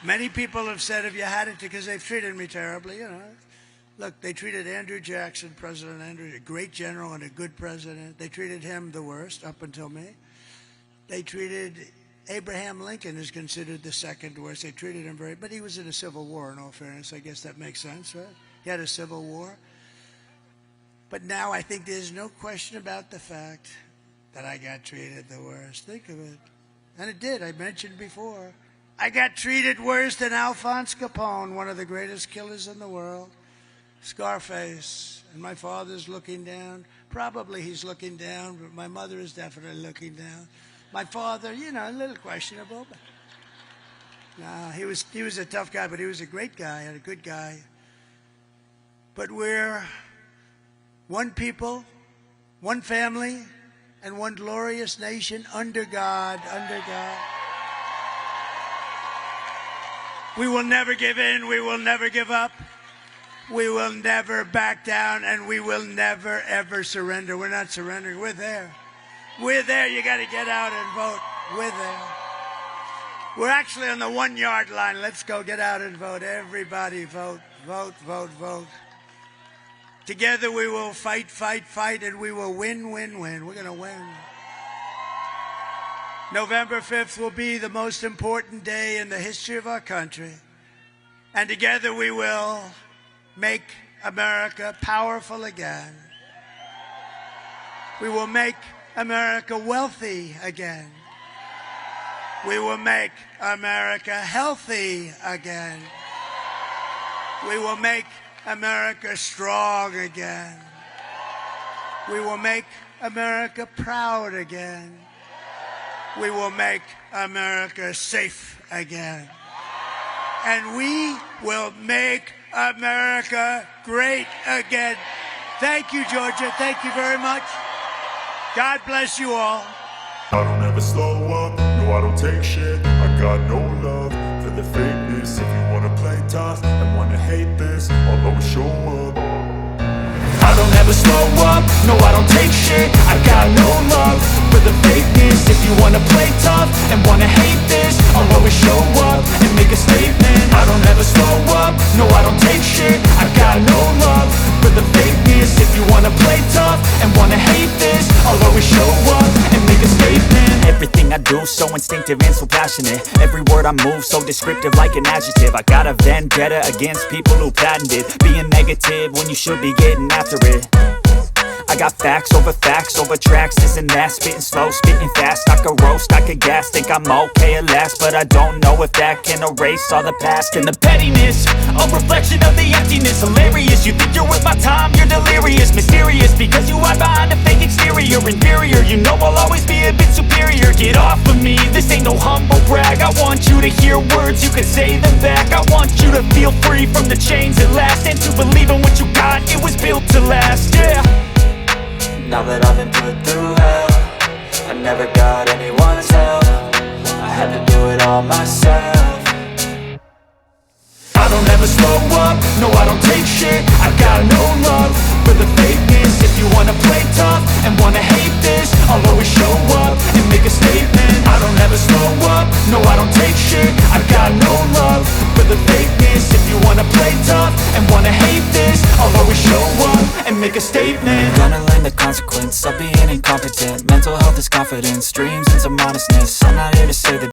Many people have said, if you had it, because they've treated me terribly, you know. Look, they treated Andrew Jackson, President Andrew, a great general and a good president. They treated him the worst up until me. They treated Abraham Lincoln, is considered the second worst. They treated him very, but he was in a civil war, in all fairness. I guess that makes sense, right? He had a civil war. But now I think there's no question about the fact that I got treated the worst. Think of it. And it did. I mentioned before. I got treated worse than Alphonse Capone, one of the greatest killers in the world. Scarface. And my father's looking down. Probably he's looking down, but my mother is definitely looking down. My father, you know, a little questionable. But no, he was a tough guy, but he was a great guy and a good guy. But we're one people, one family, and one glorious nation under God, under God. We will never give in. We will never give up. We will never back down, and we will never, ever surrender. We're not surrendering. We're there. We're there. You got to get out and vote. We're there. We're actually on the 1 yard line. Let's go get out and vote. Everybody vote, vote, vote, vote. Together we will fight, fight, fight, and we will win, win, win. We're going to win. November 5th will be the most important day in the history of our country. And together we will make America powerful again. We will make America wealthy again. We will make America healthy again. We will make America strong again. We will make America proud again. We will make America safe again. And we will make America great again. Thank you, Georgia. Thank you very much. God bless you all. I don't ever slow up. No, I don't take shit. I got no love for the fakeness. If you wanna play tough and wanna hate this, I'll always show up. I don't ever slow up. No, I don't take shit. I got no love for the fakeness. If you wanna play tough and wanna hate this, I'll always show up and make a statement. I don't ever slow up. No, I don't take shit. I got no love for the fakeness. If you wanna play tough and wanna hate this, I'll always show up and make a statement. Everything I do so instinctive and so passionate. Every word I move so descriptive like an adjective. I got a vendetta against people who patented being negative when you should be getting after it. I got facts over tracks, this and that. Spitting slow, spitting fast. I could roast, I could gas. Think I'm okay at last, but I don't know if that can erase all the past. And the pettiness, a reflection of the emptiness. Hilarious, you think you're worth my time, you're delirious. Mysterious, because you hide behind a fake exterior. Inferior, you know I'll always be a bit superior. Get off of me, this ain't no humble brag. I want you to hear words, you can say them back. I want you to feel free from the chains at last, and to believe in what you got, it was built to last, yeah. Now that I've been put through hell, I never got anyone's help. I had to do it all myself. I don't ever slow up. No, I don't take shit. I got no love for the fakeness. If you wanna play tough and wanna hate this, this, I'll always show up and make a statement. I don't ever slow up, no I don't take shit. I got no love for the fakeness. If you wanna play tough and wanna hate this, I'll always show up and make a statement. You're gonna learn the consequence of being incompetent. Mental health is confidence, dreams and some honestness. I'm not here to say the